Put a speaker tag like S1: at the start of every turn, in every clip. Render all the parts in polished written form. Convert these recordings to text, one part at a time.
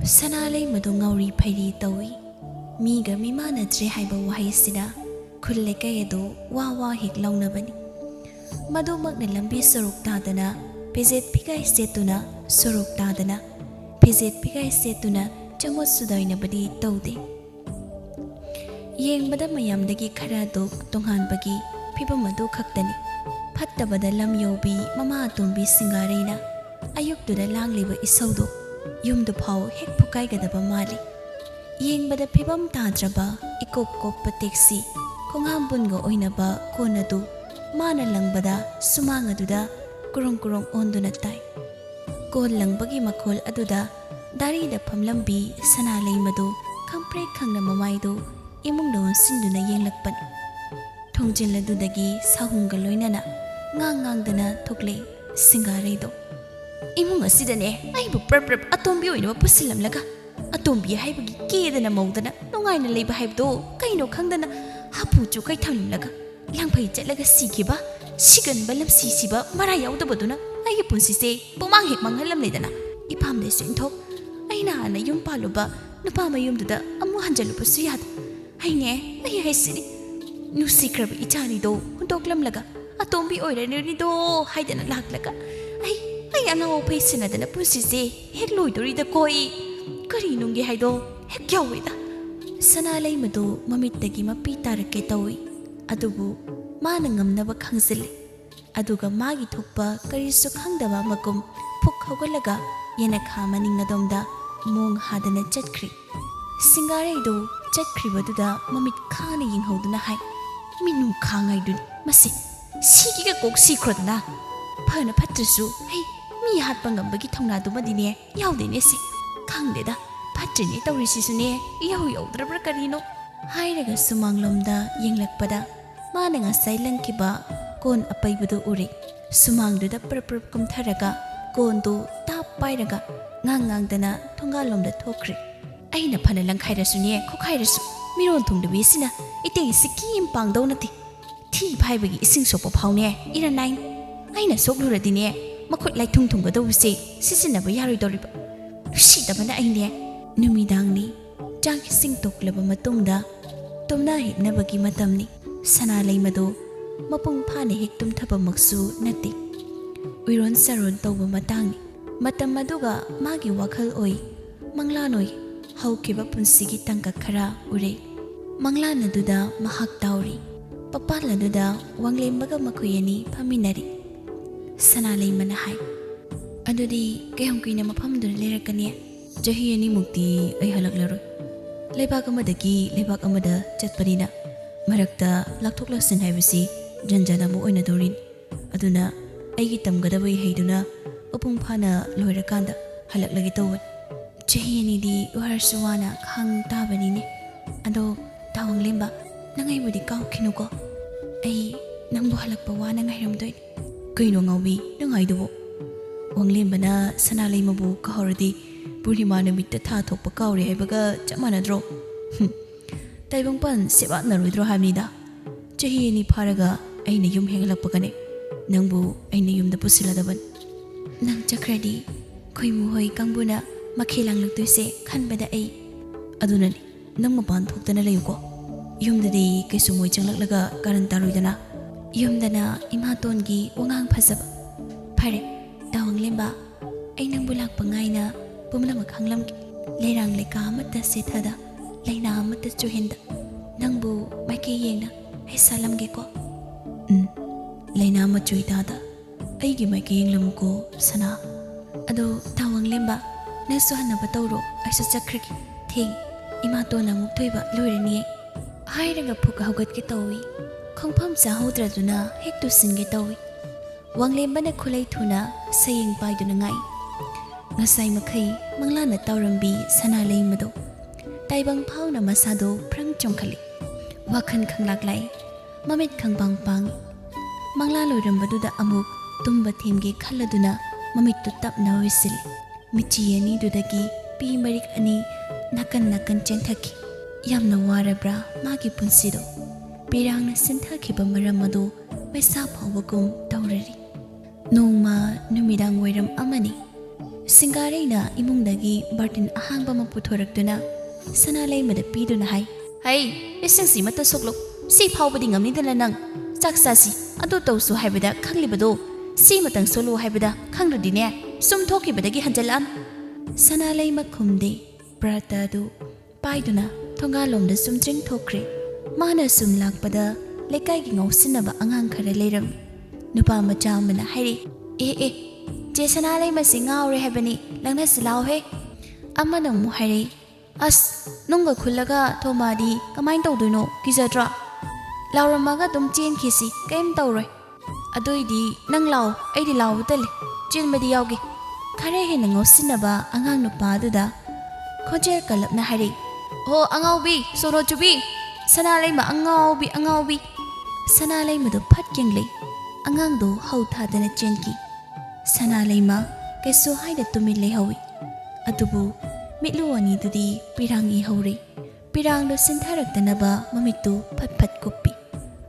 S1: Sanalay madu ngauri phairi tawi miga mimanadre haiba wahaisida khulle kayado wa hek launabani madu makna lambi sorok tadana pizet pigai setuna sorok tadana pizet pigai setuna chamot sudaina badi taude yengbada mayamdagi khara dok tonghan bagi phibam madu khaktani phattabada lam yobi mama atombi singareina ayuktuda langliba isaudo yumdu phau hek phukai gadaba mali yengbada phibam tadraba ikop koppa taxi khongambunga oinaba konadu mana langbada sumang aduda kurong onduna tai kol langbagi makhol aduda dari da phamlambi sanalai madu khampre khangna mamaidu imung don sinduna yenglakpan thongjil adudagi sahunga loinana ngang dana thokle singareido imung asidane aibu prap atombi oina pusilamlaga atombi haibagi kedana maudana nongaina leiba haibdo kaino khangdana hapu chu kai thamlaga langphai chatlaga sikiba sigan balam sisiba mara yaudabaduna aigi punsi se bomang hek manghalam ledana ipam de sinthok aina ana yum paluba nupa mayum duda amu hanjalu pusu yad aine ai haisini nusikrab ichani do hundoklamlaga atombi oirani do haidana laklaga ai angaw paisina dana punsi se hek loidori da koi kari nungi haido hek yawida sanalai madu mamittagi mapi tarake tawi adubu mana ngamnaba khangzile aduga magi thokpa karisu khangdaba makum phuk hogalaga yena khamani ngadomda mong hadana chatkhri singare do chatkhri baduda mamit khana yinghoduna hai minu khangai dun masi sigiga kok sikrodna phana phatrasu hai mi hatpa ngambagi thongna dumadine yaudene si khangdeda phatrini tawrisisune yaudrabra karino hairaga sumanglomda yenglakpada mana ngasai langkiba kon apaibudu uri sumangduda prap kumtharaga kondu tap pairaga ngang dana thongalomda thokri aina phana langkhairasune khokhairasu miron thongdabi sina iteng sikim pangdau nati thi phaibagi ising sopa phawne iranai aina sokluradine makhut lai thunggadawse sisinaba yaroi doriba sidabana aine numidangni chak sing toklaba matungda tomna heknabagi matamni sanalai madu mapung phane hek tumthaba maksu nati uiron saron toba matangni matam maduga magi wakhal oi manglanoi haukiba punsigi tangka khara ure manglana duda mahak tauri papala duda wanglembaga makuyani phaminari sanalai mana hai adudi kayam kuina mafam dur lerakani jahi ani mukti ai halaklaroi leibak amadagi leibak amada chatpanina marakta lakthok laksin haibasi janjana mu oina dorin aduna aigi tamgadabai heiduna apung phana loirakanda halaklagi tawat jahi ani di warsuwana khang tabanine ado tawang lemba nangai budi kaw khinuko ai nangbu halakpa wana ngairamdoi kaino ngawbi nangai dubo wanglembana sanalai mabu kahordi Purnima namitta tha thokpa kawre haibaga chamanadro taibangpan seba narudro hamnida chahi ani pharaga aina yum henglakpagane nangbu aina yumda pusiladaban nang chakradi khoimu hoi kangbuna makhelang laktoise khanbada ai adunani nang mapan thoktana layuko yumdadi kaisu moi changlaklaga karan taruidana yumdana imatongi wangang phasaba phare tawanglemba ai nangbu lakpa ngaina pumna makhanglam leirang leka amata sethada leina amata chuhinda nangbu maike yengna ai salamge ko leina ma chuidada aigi maike yenglam ko sana ado tawang lemba nasu hanaba tawro aisu chakriki thing ima to na muktoiba loirani hairaga phuka hogat ke tawi khongpham chahodra duna hektu singe tawi wanglemba na khulai thuna sayeng paiduna ngai ngasai makai manglana taurambi sanalai madu taibang phawna masado prang chongkhali wakhan khanglaklai mamit khangbang pang mangla loirambaduda amuk tumba themge khalladuna mamit tu tapna wisil michi ani dudagi pi marik ani nakan chenthaki yamna warabra magi punsido pirangna sinthakhiba maramadu maisa phawagum taurari nongma numidang wairam amani ꯁꯤꯡꯒꯥꯔꯩꯅ ꯏꯃꯨꯡꯗꯒꯤ ꯕꯥꯔꯇꯤꯟ ꯑꯍꯥꯡꯕ ꯑꯃ ꯄꯨꯊꯣꯔꯛꯇꯨꯅ ꯁꯅꯥꯂꯩꯃꯗ ꯄꯤꯗꯨꯅ ꯍꯥꯏ, ꯍꯩ, ꯏꯁꯤꯡꯁꯤ ꯃꯇ ꯁꯣꯛꯂꯨ, ꯁꯤ ꯐꯥꯎꯕꯗꯤ ꯉꯝꯅꯤꯗꯅ ꯅꯪ, ꯆꯥꯛ ꯆꯥꯁꯤ, ꯑꯗꯨ ꯇꯧꯁꯨ ꯍꯥꯏꯕꯗ ꯈꯪꯂꯤꯕꯗꯣ, ꯁꯤ ꯃꯇꯪ ꯁꯣꯛꯂꯨ ꯍꯥꯏꯕꯗ ꯈꯪꯗ꯭ꯔꯗꯤꯅꯦ ꯁꯨꯝ ꯊꯣꯛꯈꯤꯕꯗꯒꯤ ꯍꯟꯖꯜꯂꯛꯑꯝ. ꯁꯅꯥꯂꯩꯃ ꯈꯨꯝꯗꯦ. ꯄ꯭ꯔꯥꯇ ꯑꯗꯨ ꯄꯥꯏꯗꯨꯅ ꯊꯣꯡꯒꯥꯜꯂꯣꯝꯗ ꯁꯨꯝ ꯆꯤꯡꯊꯣꯛꯈ꯭ꯔꯦ. ꯃꯥꯅ ꯁꯨꯝ ꯂꯥꯛꯄꯗ ꯂꯩꯀꯥꯏꯒꯤ ꯉꯥꯎꯁꯤꯟꯅꯕ ꯑꯉꯥꯡ ꯈꯔ ꯂꯩꯔꯝꯃꯤ. ꯅꯨꯄꯥ ꯃꯆꯥ ꯑꯃꯅ ꯍꯥꯏꯔꯛꯏ, ꯑꯦ ꯆꯦ ꯁꯅꯥꯂꯩꯃꯁꯤ ꯉꯥꯎꯔꯦ ꯍꯥꯏꯕꯅꯤ, ꯂꯪꯅꯁꯤ ꯂꯥꯎꯍꯦ. ꯑꯃꯅ ꯑꯃꯨꯛ ꯍꯥꯏꯔꯛꯏ, ꯑꯁ ꯅꯨꯡꯒ ꯈꯨꯜꯂꯒ ꯊꯣꯝꯃꯛꯑꯗꯤ ꯀꯃꯥꯏꯅ ꯇꯧꯗꯣꯏꯅꯣ, ꯀꯤꯖꯗ꯭ꯔꯣ? ꯂꯥꯎꯔꯝꯃꯒ ꯑꯗꯨꯝ ꯆꯦꯟꯈꯤꯁꯤ, ꯀꯩꯝ ꯇꯧꯔꯣꯏ. ꯑꯗꯨꯏꯗꯤ ꯅꯪ ꯂꯥꯎ, ꯑꯩꯗꯤ ꯂꯥꯎꯕ ꯇꯜꯂꯤ, ꯆꯦꯟꯕꯗꯤ ꯌꯥꯎꯒꯦ. ꯈꯔ ꯍꯦꯟꯅ ꯉꯥꯎꯁꯤꯟꯅꯕ ꯑꯉꯥꯡ ꯅꯨꯄꯥ ꯑꯗꯨꯗ ꯈꯣꯟꯖꯦꯜ ꯀꯜꯂꯞꯅ ꯍꯥꯏꯔꯛꯏ, ꯍꯣ ꯑꯉꯥꯎꯕꯤ, ꯁꯣꯔꯣ ꯆꯨꯕꯤ, ꯁꯅꯥꯂꯩꯃ ꯑꯉꯥꯎꯕꯤ ꯑꯉꯥꯎꯕꯤ. ꯁꯅꯥꯂꯩꯃꯗꯨ ꯐꯠ ꯌꯦꯡꯂꯩ. ꯑꯉꯥꯡꯗꯨ ꯍꯧ ꯊꯥꯗꯅ ꯆꯦꯟꯈꯤ. ꯁꯅꯥꯂꯩꯃ ꯀꯩꯁꯨ ꯍꯥꯏꯅ ꯇꯨꯃꯤꯟ ꯂꯩꯍꯧꯏ. ꯑꯗꯨꯕꯨ ꯃꯤꯠꯂꯨ ꯑꯅꯤꯗꯨꯗꯤ ꯄꯤꯔꯥꯡ ꯏꯍꯧꯔꯤ. ꯄꯤꯔꯥꯡꯗꯨ ꯁꯤꯟꯊꯔꯛꯇꯅꯕ ꯃꯃꯤꯠꯇꯨ ꯐꯠ ꯐꯠ ꯀꯨꯞꯄꯤ.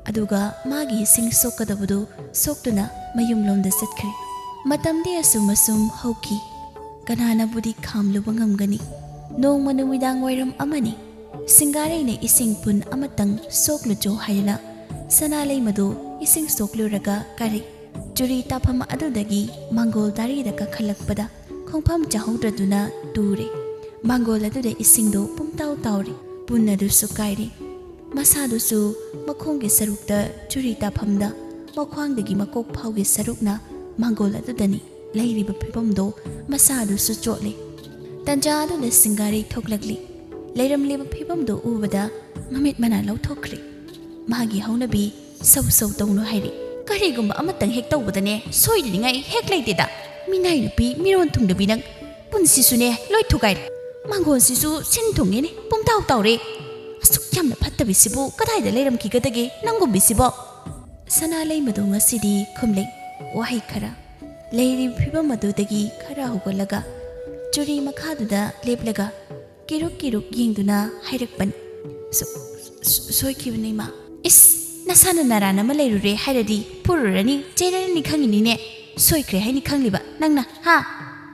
S1: ꯑꯗꯨꯒ ꯃꯥꯒꯤ ꯏꯁꯤꯡ ꯁꯣꯛꯀꯗꯕꯗꯨ ꯁꯣꯛꯇꯨꯅ ꯃꯌꯨꯝꯂꯣꯝꯗ ꯆꯠꯈ꯭ꯔꯦ. ꯃꯇꯝꯗꯤ ꯑꯁꯨꯝ ꯍꯧꯈꯤ. ꯀꯅꯥꯅꯕꯨꯗꯤ ꯈꯥꯝꯂꯨꯕ ꯉꯝꯒꯅꯤ? ꯅꯣꯡꯃ ꯅꯨꯃꯤꯗꯥꯡ ꯋꯥꯏꯔꯝ ꯑꯃꯅꯤ. ꯁꯤꯡꯒꯥꯔꯩꯅ ꯏꯁꯤꯡ ꯄꯨꯟ ꯑꯃꯇꯪ ꯁꯣꯛꯂꯨꯆꯣ ꯍꯥꯏꯗꯨꯅ ꯁꯅꯥꯂꯩꯃꯗꯨ ꯏꯁꯤꯡ ꯁꯣꯛꯂꯨꯔꯒ ꯀꯥꯔꯩ. ꯆꯨꯔꯤ ꯇꯥꯐꯝ ꯑꯗꯨꯗꯒꯤ ꯃꯥꯡꯒꯣꯜ ꯗꯥꯔꯤꯗ ꯀꯥꯈꯠꯂꯛꯄꯗ ꯈꯣꯡꯐꯝ ꯆꯥꯍꯧꯗ꯭ꯔꯗꯨꯅ ꯇꯨꯔꯦ. ꯃꯥꯡꯒꯣꯜ ꯑꯗꯨꯗ ꯏꯁꯤꯡꯗꯨ ꯄꯨꯡꯇꯥꯎ ꯇꯥꯎꯔꯦ. ꯄꯨꯟ ꯑꯗꯨꯁꯨ ꯀꯥꯏꯔꯦ. ꯃꯁꯥꯗꯨꯁꯨ ꯃꯈꯣꯡꯒꯤ ꯁꯔꯨꯛꯇ ꯆꯨꯔꯤ ꯇꯥꯐꯝꯗ, ꯃꯈ꯭ꯋꯥꯡꯗꯒꯤ ꯃꯀꯣꯛ ꯐꯥꯎꯒꯤ ꯁꯔꯨꯛꯅ ꯃꯥꯡꯒꯣꯜ ꯑꯗꯨꯗꯅꯤ ꯂꯩꯔꯤꯕ ꯐꯤꯕꯝꯗꯣ ꯃꯁꯥꯗꯨꯁꯨ ꯆꯣꯠꯂꯦ. ꯇꯟꯖꯥ ꯑꯗꯨꯗ ꯁꯤꯡꯒꯥꯔꯩ ꯊꯣꯛꯂꯛꯂꯤ. ꯂꯩꯔꯝꯂꯤꯕ ꯐꯤꯕꯝꯗꯣ ꯎꯕꯗ ꯃꯃꯤꯠ ꯃꯅꯥ ꯂꯧꯊꯣꯛꯈ꯭ꯔꯦ. ꯃꯥꯒꯤ ꯍꯧꯅꯕꯤ ꯁꯧ ꯁꯧ ꯇꯧꯅꯨ ꯍꯥꯏꯔꯤ. ꯀꯔꯤꯒꯨꯝꯕ ꯑꯃꯇꯪ ꯍꯦꯛ ꯇꯧꯕꯗꯅꯦ ꯁꯣꯏꯗꯅꯤꯡꯉꯥꯏ ꯍꯦꯛ ꯂꯩꯇꯦꯗ. ꯃꯤꯅꯥꯏ ꯅꯨꯄꯤ ꯃꯤꯔꯣꯟ ꯊꯨꯡꯗꯕꯤ ꯅꯪ, ꯄꯨꯟꯁꯤꯁꯨꯅꯦ ꯂꯣꯏ ꯊꯨꯒꯥꯏꯔꯦ. ꯃꯥꯡꯒꯣꯜꯁꯤꯁꯨ ꯁꯤꯟ ꯊꯨꯡꯉꯦꯅꯦ, ꯄꯨꯡꯇꯥꯎ ꯇꯥꯎꯔꯦ. ꯑꯁꯨꯛ ꯌꯥꯝꯅ ꯐꯠꯇꯕꯤꯁꯤꯕꯨ ꯀꯗꯥꯏꯗ ꯂꯩꯔꯝꯈꯤꯒꯗꯒꯦ ꯅꯪꯒꯨꯝꯕꯤꯁꯤꯕꯣ? ꯁꯅꯥꯂꯩꯃꯗꯨ ꯉꯁꯤꯗꯤ ꯈꯨꯝꯂꯩ ꯋꯥꯍꯩ ꯈꯔ. ꯂꯩꯔꯤꯕ ꯐꯤꯕꯝ ꯑꯗꯨꯗꯒꯤ ꯈꯔ ꯍꯧꯒꯠꯂꯒ ꯆꯨꯔꯤ ꯃꯈꯥꯗꯨꯗ ꯂꯦꯞꯂꯒ ꯀꯤꯔꯨꯛ ꯌꯦꯡꯗꯨꯅ ꯍꯥꯏꯔꯛꯄꯅꯤ, ꯁꯣꯏꯈꯤꯕꯅꯤ ꯏꯃꯥ. ꯏꯁ, ꯅꯁꯥꯅ ꯅꯔꯥꯟ ꯑꯃ ꯂꯩꯔꯨꯔꯦ ꯍꯥꯏꯔꯗꯤ ꯐꯨꯔꯨꯔꯅꯤ, ꯆꯩꯔꯅꯤ ꯈꯪꯉꯤꯅꯤꯅꯦ. ꯁꯣꯏꯈ꯭ꯔꯦ ꯍꯥꯏꯅꯤ ꯈꯪꯂꯤꯕ ꯅꯪꯅ, ꯍꯥ?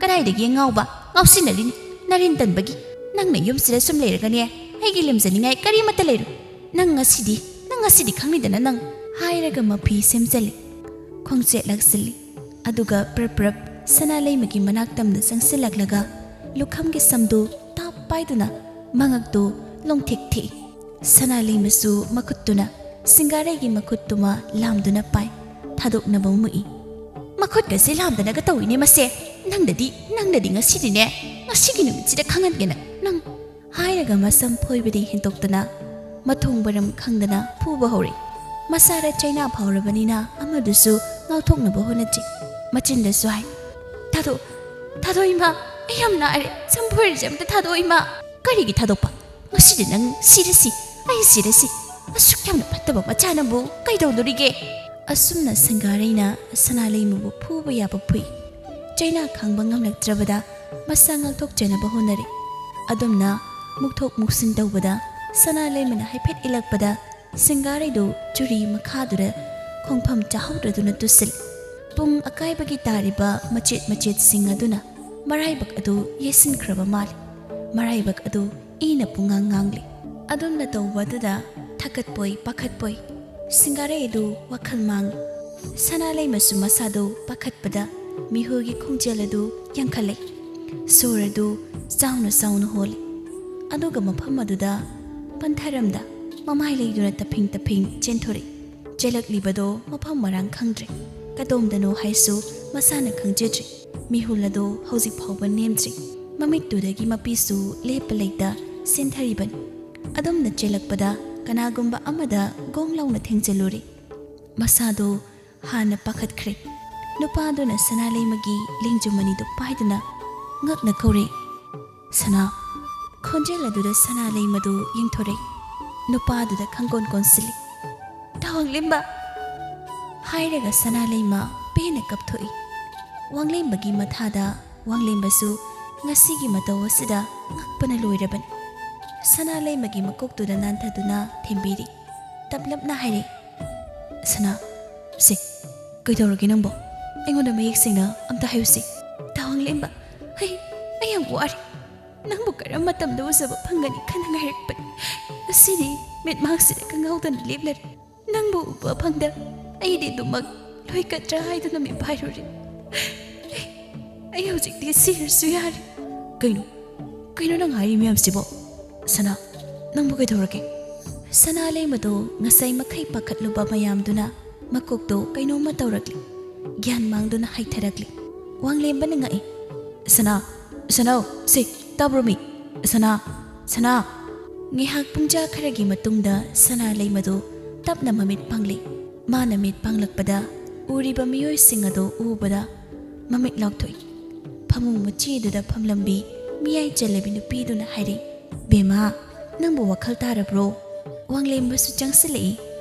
S1: ꯀꯗꯥꯏꯗꯒꯤ ꯉꯥꯎꯕ, ꯉꯥꯎꯁꯤꯟꯅꯔꯤꯅꯤ ꯅꯔꯤꯟ ꯇꯟꯕꯒꯤ. ꯅꯪꯅ ꯌꯨꯝꯁꯤꯗ ꯁꯨꯝ ꯂꯩꯔꯒꯅꯦ ꯑꯩꯒꯤ ꯂꯦꯝꯖꯅꯤꯡꯉꯥꯏ ꯀꯔꯤꯃꯠꯇ ꯂꯩꯔꯣꯏ. ꯅꯪ ꯉꯁꯤꯗꯤ ꯈꯪꯂꯤꯗꯅ ꯅꯪ. ꯍꯥꯏꯔꯒ ꯃꯐꯤ ꯁꯦꯝꯖꯜꯂꯤ, ꯈꯣꯡꯆꯦꯠ ꯂꯥꯛꯁꯤꯜꯂꯤ. ꯑꯗꯨꯒ ꯄ꯭ꯔꯞ ꯁꯅꯥꯂꯩꯃꯒꯤ ꯃꯅꯥꯛꯇꯝꯗ ꯆꯪꯁꯤꯜꯂꯛꯂꯒ ꯂꯨꯈꯝꯒꯤ ꯁꯝꯗꯨ ꯇꯥꯞ ꯄꯥꯏꯗꯨꯅ ꯃꯉꯛꯇꯨ ꯂꯣꯡꯊꯦꯛ ꯊꯦꯛꯏ. ꯁꯅꯥꯂꯩꯃꯁꯨ ꯃꯈꯨꯠꯇꯨꯅ ꯁꯤꯡꯒꯥꯔꯩꯒꯤ ꯃꯈꯨꯠꯇꯨꯃ ꯂꯥꯝꯗꯨꯅ ꯄꯥꯏ, ꯊꯥꯗꯣꯛꯅꯕ ꯃꯨꯛꯏ. ꯃꯈꯨꯠꯀꯁꯦ ꯂꯥꯝꯗꯅꯒ ꯇꯧꯏꯅꯦ ꯃꯁꯦ. ꯅꯪꯗꯗꯤ ꯉꯁꯤꯗꯤꯅꯦ, ꯉꯁꯤꯒꯤ ꯅꯨꯃꯤꯠꯁꯤꯗ ꯈꯪꯍꯟꯒꯦꯅ ꯅꯪ. ꯍꯥꯏꯔꯒ ꯃꯁꯝ ꯐꯣꯏꯕꯗꯤ ꯍꯦꯟꯇꯣꯛꯇꯅ ꯃꯊꯣꯡ ꯃꯔꯝ ꯈꯪꯗꯅ ꯐꯨꯕ ꯍꯧꯔꯛꯏ. ꯃꯁꯥꯗ ꯆꯩꯅꯥ ꯐꯥꯎꯔꯕꯅꯤꯅ ꯑꯃꯗꯨꯁꯨ ꯉꯥꯎꯊꯣꯛꯅꯕ ꯍꯣꯠꯅꯖꯩ. ꯃꯆꯤꯟꯗꯁꯨ ꯍꯥꯏ, ꯊꯥꯗꯣꯛ ꯏꯃꯥ, ꯑꯩ ꯌꯥꯝ ꯅꯥꯔꯦ, ꯁꯝ ꯐꯣꯏꯔꯤꯁꯦ ꯑꯝꯇ ꯊꯥꯗꯣꯛ ꯏꯃꯥ. ꯀꯔꯤꯒꯤ ꯊꯥꯗꯣꯛꯄ? ꯉꯁꯤꯗꯤ ꯅꯪ ꯁꯤꯔꯁꯤ, ꯑꯩ ꯁꯤꯔꯁꯤ. ꯑꯁꯨꯛ ꯌꯥꯝꯅ ꯐꯠꯇꯕ ꯃꯆꯥꯅꯕꯨ ꯀꯩꯗꯧꯗꯣꯔꯤꯒꯦ? ꯑꯁꯨꯝꯅ ꯁꯤꯡꯒꯥꯔꯩꯅ ꯁꯅꯥꯂꯩꯃꯕꯨ ꯐꯨꯕ ꯌꯥꯕ ꯐꯨꯏ. ꯆꯩꯅꯥ ꯈꯥꯡꯕ ꯉꯝꯂꯛꯇ꯭ꯔꯕꯗ ꯃꯁꯥ ꯉꯥꯛꯊꯣꯛꯆꯅꯕ ꯍꯣꯠꯅꯔꯤ. ꯑꯗꯨꯝꯅ ꯃꯨꯛꯊꯣꯛ ꯃꯨꯛꯁꯤꯟ ꯇꯧꯕꯗ ꯁꯅꯥꯂꯩꯃꯅ ꯍꯥꯏꯐꯦꯠ ꯏꯜꯂꯛꯄꯗ ꯁꯤꯡꯒꯥꯔꯩꯗꯨ ꯆꯨꯔꯤ ꯃꯈꯥꯗꯨꯗ ꯈꯣꯡꯐꯝ ꯆꯥꯍꯧꯗ꯭ꯔꯗꯨꯅ ꯇꯨꯁꯤꯜꯂꯤ. ꯄꯨꯡ ꯑꯀꯥꯏꯕꯒꯤ ꯇꯥꯔꯤꯕ ꯃꯆꯦꯠꯁꯤꯡ ꯑꯗꯨꯅ ꯃꯔꯥꯏꯕꯛ ꯑꯗꯨ ꯌꯦꯠꯁꯤꯟꯈ꯭ꯔꯕ ꯃꯥꯜꯂꯤ. ꯃꯔꯥꯏꯕꯛ ꯑꯗꯨ ꯏꯅ ꯄꯨꯡꯉꯥꯡ ꯉꯥꯡꯂꯤ. ꯑꯗꯨꯝꯅ ꯇꯧꯕ ꯑꯗꯨꯗ ꯊꯀꯠꯄꯣꯏ ꯄꯥꯈꯠꯄꯣꯏ ꯁꯤꯡꯒꯥꯔꯩ ꯑꯗꯨ ꯋꯥꯈꯜ ꯃꯥꯡꯂꯤ. ꯁꯅꯥꯂꯩꯃꯁꯨ ꯃꯁꯥꯗꯨ ꯄꯥꯈꯠꯄꯗ ꯃꯤꯍꯨꯜꯒꯤ ꯈꯣꯡꯖꯦꯜ ꯑꯗꯨ ꯌꯥꯡꯈꯠꯂꯛꯏ. ꯁꯣꯔ ꯑꯗꯨ ꯆꯥꯎꯅ ꯍꯣꯜꯂꯤ. ꯑꯗꯨꯒ ꯃꯐꯝ ꯑꯗꯨꯗ ꯄꯟꯊꯔꯝꯗ ꯃꯃꯥꯏ ꯂꯩꯗꯨꯅ ꯇꯐꯤꯡ ꯆꯦꯟꯊꯣꯔꯛꯏ. ꯆꯦꯜꯂꯛꯂꯤꯕꯗꯣ ꯃꯐꯝ ꯃꯔꯥꯡ ꯈꯪꯗ꯭ꯔꯦ. ꯀꯗꯣꯝꯗꯅꯣ ꯍꯥꯏꯁꯨ ꯃꯁꯥꯅ ꯈꯪꯖꯗ꯭ꯔꯤ. ꯃꯤꯍꯨꯜ ꯑꯗꯨ ꯍꯧꯖꯤꯛ ꯐꯥꯎꯕ ꯅꯦꯝꯗ꯭ꯔꯤ. ꯃꯃꯤꯠꯇꯨꯗꯒꯤ ꯃꯄꯤꯁꯨ ꯂꯦꯞꯄ ꯂꯩꯇ ꯆꯦꯟꯊꯔꯤꯕꯅꯤ. ꯑꯗꯨꯝꯅ ꯆꯦꯜꯂꯛꯄꯗ ꯀꯅꯥꯒꯨꯝꯕ ꯑꯃꯗ ꯒꯣꯡ ꯂꯥꯎꯅ ꯊꯦꯡꯖꯜꯂꯨꯔꯦ. ꯃꯁꯥꯗꯨ ꯍꯥꯟꯅ ꯄꯥꯈꯠꯈ꯭ꯔꯦ. ꯅꯨꯄꯥꯗꯨꯅ ꯁꯅꯥꯂꯩꯃꯒꯤ ꯂꯦꯡꯖꯨꯝ ꯑꯅꯤꯗꯨ ꯄꯥꯏꯗꯨꯅ ꯉꯛꯅ ꯀꯧꯔꯦ, ꯁꯅꯥ. ꯈꯣꯟꯖꯦꯜ ꯑꯗꯨꯗ ꯁꯅꯥꯂꯩꯃꯗꯨ ꯌꯦꯡꯊꯣꯔꯛꯏ. ꯅꯨꯄꯥꯗꯨꯗ ꯈꯪꯒꯣꯟ ꯀꯣꯟꯁꯤꯜꯂꯤ. ꯋꯥꯡꯂꯦꯝꯕ ꯍꯥꯏꯔꯒ ꯁꯅꯥꯂꯩꯃ ꯄꯦꯟꯅ ꯀꯞꯊꯣꯛꯏ. ꯋꯥꯡꯂꯦꯝꯕꯒꯤ ꯃꯊꯥꯗ ꯋꯥꯡꯂꯦꯝꯕꯁꯨ ꯉꯁꯤꯒꯤ ꯃꯇꯧ ꯑꯁꯤꯗ ꯉꯛꯄꯅ ꯂꯣꯏꯔꯕꯅꯤ. ꯁꯅꯥꯂꯩꯃꯒꯤ ꯃꯀꯣꯛꯇꯨꯗ ꯅꯥꯟꯊꯗꯨꯅ ꯊꯦꯝꯕꯤꯔꯤ. ꯇꯞꯂꯞꯅ ꯍꯥꯏꯔꯦ, ꯁꯅꯥ, ꯀꯩꯗꯧꯔꯒꯦ ꯅꯪꯕꯣ? ꯑꯩꯉꯣꯟꯗ ꯃꯌꯦꯛ ꯁꯦꯡꯅ ꯑꯝꯇ ꯍꯥꯏꯌꯨꯁꯤ. ꯋꯥꯡꯂꯦꯝꯕ, ꯑꯩ ꯌꯥꯝ ꯋꯥꯔꯦ ꯅꯪꯕꯨ ꯀꯔꯝꯕ ꯃꯇꯝꯗ ꯎꯖꯕ ꯐꯪꯒꯅꯤ ꯈꯟꯅ ꯉꯥꯏꯔꯛꯄꯅꯤ ꯉꯁꯤꯗꯤ ꯃꯤꯠꯃꯥꯡꯁꯤꯗ ꯈꯪꯍꯧꯗꯅ ꯂꯦꯞꯂꯔꯦ ꯅꯪꯕꯨ ꯎꯕ ꯐꯪꯗ ꯑꯩꯗꯤ ꯑꯗꯨꯃꯛ ꯂꯣꯏꯀꯠꯇ꯭ꯔꯥ ꯍꯥꯏꯗꯨꯅ ꯃꯤꯄꯥꯏꯔꯨꯔꯦ ꯑꯩ ꯍꯧꯖꯤꯛꯇꯤ ꯁꯤꯔꯁꯨ ꯌꯥꯔꯦ ꯀꯩꯅꯣ ꯅꯪ ꯍꯥꯏꯔꯤ ꯃꯌꯥꯝꯁꯤꯕꯣ ꯁꯅꯥ ꯅꯪꯕꯨ ꯀꯩꯗꯧꯔꯒꯦ ꯁꯅꯥ ꯂꯩꯃꯗꯣ ꯉꯁꯥꯏ ꯃꯈꯩ ꯄꯥꯈꯠꯂꯨꯕ ꯃꯌꯥꯝꯗꯨꯅ ꯃꯀꯣꯛꯇꯣ ꯀꯩꯅꯣꯝꯃ ꯇꯧꯔꯛꯂꯤ ꯒ꯭ꯌꯥꯟ ꯃꯥꯡꯗꯨꯅ ꯍꯥꯏꯊꯔꯛꯂꯤ ꯋꯥꯡꯂꯦꯝꯕꯅ ꯉꯛꯏ ꯁꯅꯥ ꯁꯤ ꯇꯥꯕ꯭ꯔꯣ ꯃꯤ ꯁꯅꯥ ꯉꯥꯏꯍꯥꯛ ꯄꯨꯡꯖꯥ ꯈꯔꯒꯤ ꯃꯇꯨꯡꯗ ꯁꯅꯥ ꯂꯩꯃꯗꯣ ꯇꯞꯅ ꯃꯃꯤꯠ ꯄꯥꯡꯂꯤ ꯃꯥꯅ ꯃꯤꯠ ꯄꯥꯡꯂꯛꯄꯗ ꯎꯔꯤꯕ ꯃꯤꯑꯣꯏꯁꯤꯡ ꯑꯗꯨ ꯎꯕꯗ ꯃꯃꯤꯠ ꯂꯥꯎꯊꯣꯛꯏ ꯐꯃꯨꯡ ꯃꯆꯤꯗꯨꯗ ꯐꯝꯂꯝꯕꯤ ꯃꯤꯌꯥꯏ ꯆꯜꯂꯕꯤ ꯅꯨꯄꯤꯗꯨꯅ ꯍꯥꯏꯔꯤ ꯕꯦꯃꯥ ꯅꯪꯕꯨ ꯋꯥꯈꯜ ꯇꯥꯔꯕ꯭ꯔꯣ ꯋꯥꯡꯂꯦꯝꯕꯁꯨ ꯆꯪꯁꯤꯜꯂꯛꯏ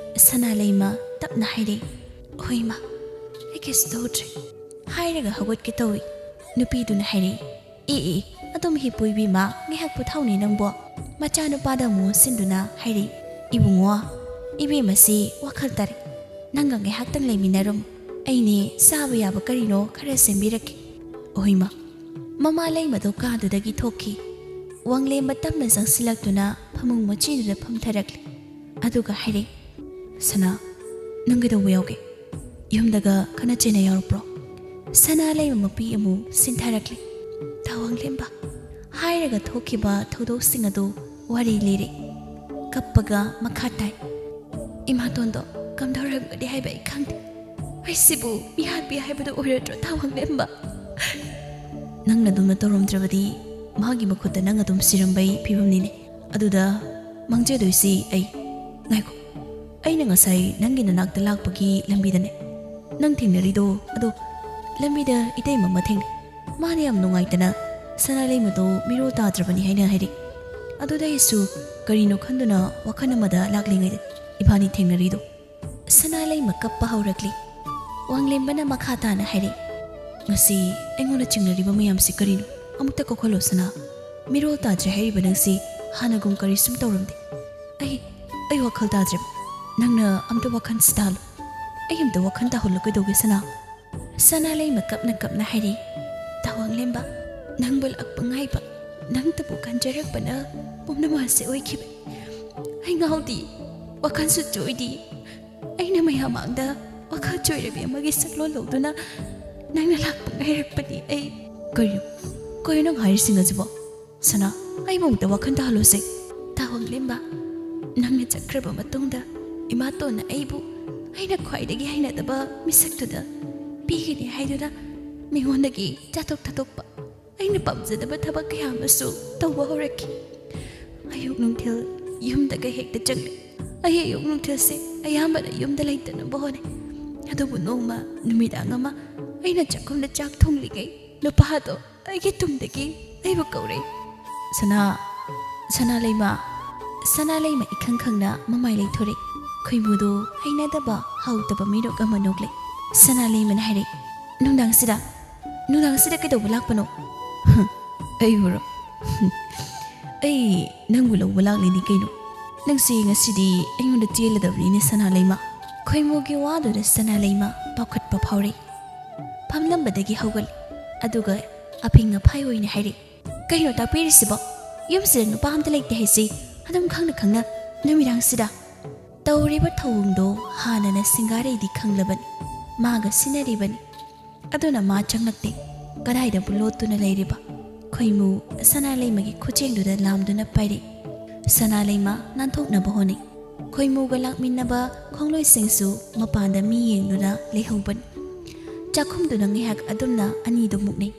S1: ꯁꯅꯥ ꯂꯩꯃ ꯇꯞꯅ ꯍꯥꯏꯔꯤ ꯍꯣꯏ ꯃꯥ ꯑꯩ ꯀꯩꯁꯨ ꯇꯧꯗ꯭ꯔꯦ ꯍꯥꯏꯔꯒ ꯍꯧꯒꯠꯀꯦ ꯇꯧꯏ ꯅꯨꯄꯤꯗꯨꯅ ꯍꯥꯏꯔꯤ ꯑꯗꯨꯝ ꯍꯤꯞꯄꯨ ꯏꯕꯦꯝꯃ ꯉꯥꯏꯍꯥꯛ ꯄꯣꯊꯥꯎꯅꯦ ꯅꯪꯕꯣ ꯃꯆꯥꯅꯨꯄꯥꯗ ꯑꯃꯨꯛ ꯁꯤꯟꯗꯨꯅ ꯍꯥꯏꯔꯤ ꯏꯕꯨꯡꯉꯣ ꯏꯕꯦꯝꯃꯁꯤ ꯋꯥꯈꯜ ꯇꯥꯔꯦ ꯅꯪꯒ ꯉꯥꯏꯍꯥꯛꯇꯪ ꯂꯩꯃꯤꯟꯅꯔꯝ ꯑꯩꯅꯦ ꯆꯥꯕ ꯌꯥꯕ ꯀꯔꯤꯅꯣ ꯈꯔ ꯁꯦꯝꯕꯤꯔꯛꯀꯦ ꯑꯣꯏꯃ ꯃꯃꯥ ꯂꯩꯃꯗꯣ ꯀꯥꯗꯨꯗꯒꯤ ꯊꯣꯛꯈꯤ ꯋꯥꯡꯂꯦꯝꯕ ꯇꯞꯅ ꯆꯪꯁꯤꯜꯂꯛꯇꯨꯅ ꯐꯃꯨꯡ ꯃꯆꯤꯗꯨꯗ ꯐꯝꯊꯔꯛꯂꯤ ꯑꯗꯨꯒ ꯍꯥꯏꯔꯤ ꯁꯅꯥ ꯅꯪ ꯀꯩꯗꯧꯕ ꯌꯥꯎꯒꯦ ꯌꯨꯝꯗꯒ ꯈꯠꯅ ꯆꯩꯅ ꯌꯥꯎꯔꯛꯄ꯭ꯔꯣ ꯁꯅꯥ ꯂꯩꯃ ꯃꯄꯤ ꯑꯃꯨꯛ ꯁꯤꯟꯊꯔꯛꯂꯤ ꯋꯥꯡꯂꯦꯝꯕ ꯍꯥꯏꯔꯒ ꯊꯣꯛꯈꯤꯕ ꯊꯧꯗꯣꯛꯁꯤꯡ ꯑꯗꯨ ꯋꯥꯔꯤ ꯂꯤꯔꯤ ꯀꯞꯄꯒ ꯃꯈꯥ ꯇꯥꯏ ꯏꯃꯥꯇꯣꯟꯗꯣ ꯀꯝꯗꯧꯔꯝꯒꯅꯤ ꯍꯥꯏꯕ ꯑꯩ ꯈꯪꯗꯦ ꯑꯩꯁꯤꯕꯨ ꯃꯤꯍꯥꯠꯄꯤ ꯍꯥꯏꯕꯗꯣ ꯑꯣꯏꯔꯗ꯭ꯔꯣ ꯋꯥꯡꯂꯦꯝꯕ ꯅꯪꯅ ꯑꯗꯨꯝꯅ ꯇꯧꯔꯝꯗ꯭ꯔꯕꯗꯤ ꯃꯥꯒꯤ ꯃꯈꯨꯠꯇ ꯅꯪ ꯑꯗꯨꯝ ꯁꯤꯔꯝꯕꯩ ꯐꯤꯕꯝꯅꯤꯅꯦ ꯑꯗꯨꯗ ꯃꯥꯡꯖꯗꯣꯏꯁꯤ ꯑꯩ ꯉꯥꯏꯈꯣ ꯑꯩꯅ ꯉꯁꯥꯏ ꯅꯪꯒꯤ ꯅꯅꯥꯛꯇ ꯂꯥꯛꯄꯒꯤ ꯂꯝꯕꯤꯗꯅꯦ ꯅꯪ ꯊꯦꯡꯅꯔꯤꯗꯣ ꯑꯗꯣ ꯂꯝꯕꯤꯗ ꯏꯇꯩꯃ ꯑꯃ ꯊꯦꯡꯅꯩ ꯃꯥꯅ ꯌꯥꯝ ꯅꯨꯡꯉꯥꯏꯇꯅ ꯁꯅꯥ ꯂꯩꯃꯗꯣ ꯃꯤꯔꯣꯜ ꯇꯥꯗ꯭ꯔꯕꯅꯤ ꯍꯥꯏꯅ ꯍꯥꯏꯔꯤ ꯑꯗꯨꯗ ꯑꯩꯁꯨ ꯀꯔꯤꯅꯣ ꯈꯟꯗꯨꯅ ꯋꯥꯈꯜ ꯑꯃꯗ ꯂꯥꯛꯂꯤꯉꯩꯗ ꯏꯕꯥꯅꯤ ꯊꯦꯡꯅꯔꯤꯗꯣ ꯁꯅꯥ ꯂꯩꯃ ꯀꯞꯄ ꯍꯧꯔꯛꯂꯤ ꯋꯥꯡꯂꯦꯝꯕꯅ ꯃꯈꯥ ꯇꯥꯅ ꯍꯥꯏꯔꯤ ꯉꯁꯤ ꯑꯩꯉꯣꯟꯗ ꯆꯤꯡꯅꯔꯤꯕ ꯃꯌꯥꯝꯁꯤ ꯀꯔꯤꯅꯣ ꯑꯃꯨꯛꯇ ꯀꯧꯈꯠꯂꯣ ꯁꯅꯥ ꯃꯤꯔꯣꯜ ꯇꯥꯗ꯭ꯔꯦ ꯍꯥꯏꯔꯤꯕ ꯅꯪꯁꯤ ꯍꯥꯟꯅꯒꯨꯝ ꯀꯔꯤ ꯁꯨꯝ ꯇꯧꯔꯝꯗꯦ ꯑꯩ ꯋꯥꯈꯜ ꯇꯥꯗ꯭ꯔꯦꯕ ꯅꯪꯅ ꯑꯝꯇ ꯋꯥꯈꯜ ꯇꯥꯍꯜꯂꯣ ꯑꯩ ꯑꯝꯇ ꯋꯥꯈꯜ ꯇꯥꯍꯜꯂꯣ ꯀꯩꯗꯧꯒꯦ ꯁꯅꯥ ꯂꯩꯃ ꯀꯞꯅ ꯍꯥꯏꯔꯤ ꯋꯥꯡꯂꯦꯝꯕ ꯅꯪꯕꯨ ꯂꯥꯛꯄ ꯉꯥꯏꯕ ꯅꯪꯇꯕꯨ ꯈꯟꯖꯔꯛꯄꯅ ꯄꯨꯝꯅꯃꯛꯁꯦ ꯑꯣꯏꯈꯤꯕ ꯑꯩ ꯉꯥꯎꯗꯤ ꯋꯥꯈꯜꯁꯨ ꯆꯣꯏꯗꯤ ꯑꯩꯅ ꯃꯌꯥꯝ ꯃꯥꯡꯗ ꯋꯥꯈꯜ ꯆꯣꯏꯔꯕꯤ ꯑꯃꯒꯤ ꯁꯛꯂꯣꯟ ꯂꯧꯗꯨꯅ ꯅꯪꯅ ꯂꯥꯛꯄ ꯉꯥꯏꯔꯛꯄꯗꯤ ꯑꯩ ꯀꯩꯅꯣ ꯅꯪ ꯍꯥꯏꯔꯤꯁꯤꯡ ꯑꯁꯤꯕꯣ ꯁꯅꯥ ꯑꯩꯕꯨ ꯑꯃꯨꯛꯇ ꯋꯥꯈꯜ ꯇꯥꯍꯜꯂꯣꯁꯦ ꯋꯥꯡꯂꯦꯝꯕ ꯅꯪꯅ ꯆꯠꯈ꯭ꯔꯕ ꯃꯇꯨꯡꯗ ꯏꯃꯥꯇꯣꯟꯅ ꯑꯩꯕꯨ ꯑꯩꯅ ꯈ꯭ꯋꯥꯏꯗꯒꯤ ꯍꯩꯅꯗꯕ ꯃꯤꯁꯛꯇꯨꯗ ꯄꯤꯒꯅꯤ ꯍꯥꯏꯗꯨꯅ ꯃꯤꯉꯣꯟꯗꯒꯤ ꯆꯥꯊꯣꯛ ꯊꯥꯗꯣꯛꯄ ꯑꯩꯅ ꯄꯥꯝꯖꯗꯕ ꯊꯕꯛ ꯀꯌꯥ ꯑꯃꯁꯨ ꯇꯧꯕ ꯍꯧꯔꯛꯈꯤ ꯑꯌꯨꯛ ꯅꯨꯡꯊꯤꯜ ꯌꯨꯝꯗꯒ ꯍꯦꯛꯇ ꯆꯪꯂꯤ ꯑꯩ ꯑꯌꯨꯛ ꯅꯨꯡꯊꯤꯜꯁꯦ ꯑꯌꯥꯝꯕꯅ ꯌꯨꯝꯗ ꯂꯩꯇꯅꯕ ꯍꯣꯠꯅꯩ ꯑꯗꯨꯕꯨ ꯅꯣꯡꯃ ꯅꯨꯃꯤꯗꯥꯡ ꯑꯃ ꯑꯩꯅ ꯆꯥꯛꯈꯨꯝꯗ ꯆꯥꯛ ꯊꯣꯡꯂꯤꯉꯩ ꯅꯨꯄꯥꯗꯣ ꯑꯩꯒꯤ ꯇꯨꯡꯗꯒꯤ ꯑꯩꯕꯨ ꯀꯧꯔꯛꯏ ꯁꯅꯥ ꯂꯩꯃ ꯏꯈꯪ ꯈꯪꯅ ꯃꯃꯥꯏ ꯂꯩꯊꯣꯔꯛꯏ ꯈꯣꯏꯃꯨꯗꯣ ꯍꯩꯅꯗꯕ ꯍꯥꯎꯇꯕ ꯃꯤꯔꯣꯛ ꯑꯃ ꯅꯣꯛꯂꯦ ꯁꯅꯥ ꯂꯩꯃꯅ ꯍꯥꯏꯔꯛꯏ ꯅꯨꯡꯗꯥꯡꯁꯤꯗ ꯀꯩꯗꯧꯕ ꯂꯥꯛꯄꯅꯣ ꯑꯩꯕꯨꯔꯣ ꯑꯩ ꯅꯪꯕꯨ ꯂꯧꯕ ꯂꯥꯛꯂꯤꯅꯤ ꯀꯩꯅꯣ ꯅꯪꯁꯤ ꯉꯁꯤꯗꯤ ꯑꯩꯉꯣꯟꯗ ꯆꯦꯜꯂꯗꯕꯅꯤꯅꯦ ꯁꯅꯥ ꯂꯩꯃ ꯈꯣꯏꯃꯨꯒꯤ ꯋꯥꯗꯨꯗ ꯁꯅꯥ ꯂꯩꯃ ꯄꯥꯎꯈꯠꯄ ꯐꯥꯎꯔꯛꯏ ꯐꯝꯂꯝꯕꯗꯒꯤ ꯍꯧꯒꯠꯂꯤ ꯑꯗꯨꯒ ꯑꯐꯤꯡ ꯑꯐꯥꯏ ꯑꯣꯏꯅ ꯍꯥꯏꯔꯛꯏ ꯀꯩꯅꯣ ꯇꯥꯛꯄꯤꯔꯤꯁꯤꯕꯣ ꯌꯨꯝꯁꯤꯗ ꯅꯨꯄꯥ ꯑꯝꯇ ꯂꯩꯇꯦ ꯍꯥꯏꯁꯤ ꯑꯗꯨꯝ ꯈꯪꯅ ꯅꯨꯃꯤꯗꯥꯡꯁꯤꯗ ꯇꯧꯔꯤꯕ ꯊꯧꯑꯣꯡꯗꯣ ꯍꯥꯟꯅꯅ ꯁꯤꯡꯒꯥꯔꯩꯗꯤ ꯈꯪꯂꯕꯅꯤ ꯃꯥꯒ ꯁꯤꯟꯅꯔꯤꯕꯅꯤ ꯑꯗꯨꯅ ꯃꯥ ꯆꯪꯂꯛꯇꯦ ꯀꯗꯥꯏꯗꯕꯨ ꯂꯣꯠꯇꯨꯅ ꯂꯩꯔꯤꯕ ꯈꯣꯏꯃꯨ ꯁꯅꯥ ꯂꯩꯃꯒꯤ ꯈꯨꯆꯦꯡꯗꯨꯗ ꯂꯥꯝꯗꯨꯅ ꯄꯥꯏꯔꯛꯏ ꯁꯅꯥ ꯂꯩꯃ ꯅꯥꯟꯊꯣꯛꯅꯕ ꯍꯣꯠꯅꯩ ꯈꯣꯏꯃꯨꯒ ꯂꯥꯛꯃꯤꯟꯅꯕ ꯈꯣꯡꯂꯣꯏꯁꯤꯡꯁꯨ ꯃꯄꯥꯟꯗ ꯃꯤ ꯌꯦꯡꯗꯨꯅ ꯂꯩꯍꯧꯕꯅꯤ ꯆꯥꯛꯈꯨꯝꯗꯨꯅ ꯉꯥꯏꯍꯥꯛ ꯑꯗꯨꯝꯅ ꯑꯅꯤꯗꯨ ꯃꯨꯛꯅꯩ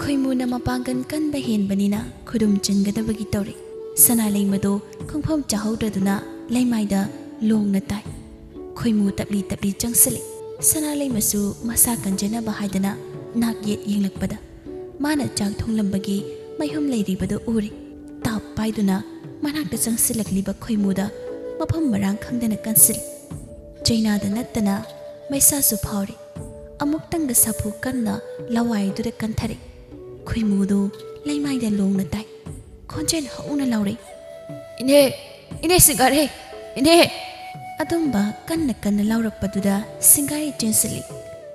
S1: ꯈꯣꯏꯃꯨꯅ ꯃꯄꯥꯡꯒꯟ ꯀꯟꯕ ꯍꯦꯟꯕꯅꯤꯅ ꯈꯨꯗꯨꯝ ꯆꯟꯒꯗꯕꯒꯤ ꯇꯧꯔꯤ ꯁꯅꯥ ꯂꯩꯃꯗꯣ ꯈꯣꯡꯐꯝ ꯆꯥꯍꯧꯗ꯭ꯔꯗꯨꯅ ꯂꯩꯃꯥꯏꯗ ꯂꯣꯡꯅ ꯇꯥꯏ ꯈꯣꯏꯃꯨ ꯇꯞꯂꯤ ꯆꯪꯁꯤꯜꯂꯤ ꯁꯅꯥ ꯂꯩꯃꯁꯨ ꯃꯁꯥ ꯀꯟꯖꯅꯕ ꯍꯥꯏꯗꯅ ꯅꯥꯛ ꯌꯦꯠ ꯌꯦꯡꯂꯛꯄꯗ ꯃꯥꯅ ꯆꯥꯛ ꯊꯣꯡꯂꯝꯕꯒꯤ ꯃꯩꯍꯨꯝ ꯂꯩꯔꯤꯕꯗꯨ ꯎꯔꯤ ꯇꯥꯞ ꯄꯥꯏꯗꯨꯅ ꯃꯅꯥꯛꯇ ꯆꯪꯁꯤꯜꯂꯛꯂꯤꯕ ꯈꯣꯏꯃꯨꯗ ꯃꯐꯝ ꯃꯔꯥꯡ ꯈꯪꯗꯅ ꯀꯟꯁꯤꯜꯂꯤ ꯆꯩꯅꯥꯗ ꯅꯠꯇꯅ ꯃꯩꯁꯥꯁꯨ ꯐꯥꯎꯔꯤ ꯑꯃꯨꯛꯇꯪꯒ ꯁꯥꯐꯨ ꯀꯟꯅ ꯂꯋꯥꯏꯗꯨꯗ ꯀꯟꯊꯔꯤ ꯈꯣꯏꯃꯨꯗꯨ ꯂꯩꯃꯥꯏꯗ ꯂꯣꯡꯅ ꯇꯥꯏ ꯈꯣꯟꯖꯦꯜ ꯍꯧꯅ ꯂꯥꯎꯔꯛꯏ ꯏꯅꯦ ꯁꯤꯡꯒꯥꯔꯩ ꯏꯅꯦ ꯑꯗꯨꯝꯕ ꯀꯟꯅ ꯂꯥꯎꯔꯛꯄꯗꯨꯗ ꯁꯤꯡꯒꯥꯔꯩ ꯆꯦꯟꯁꯤꯜꯂꯤ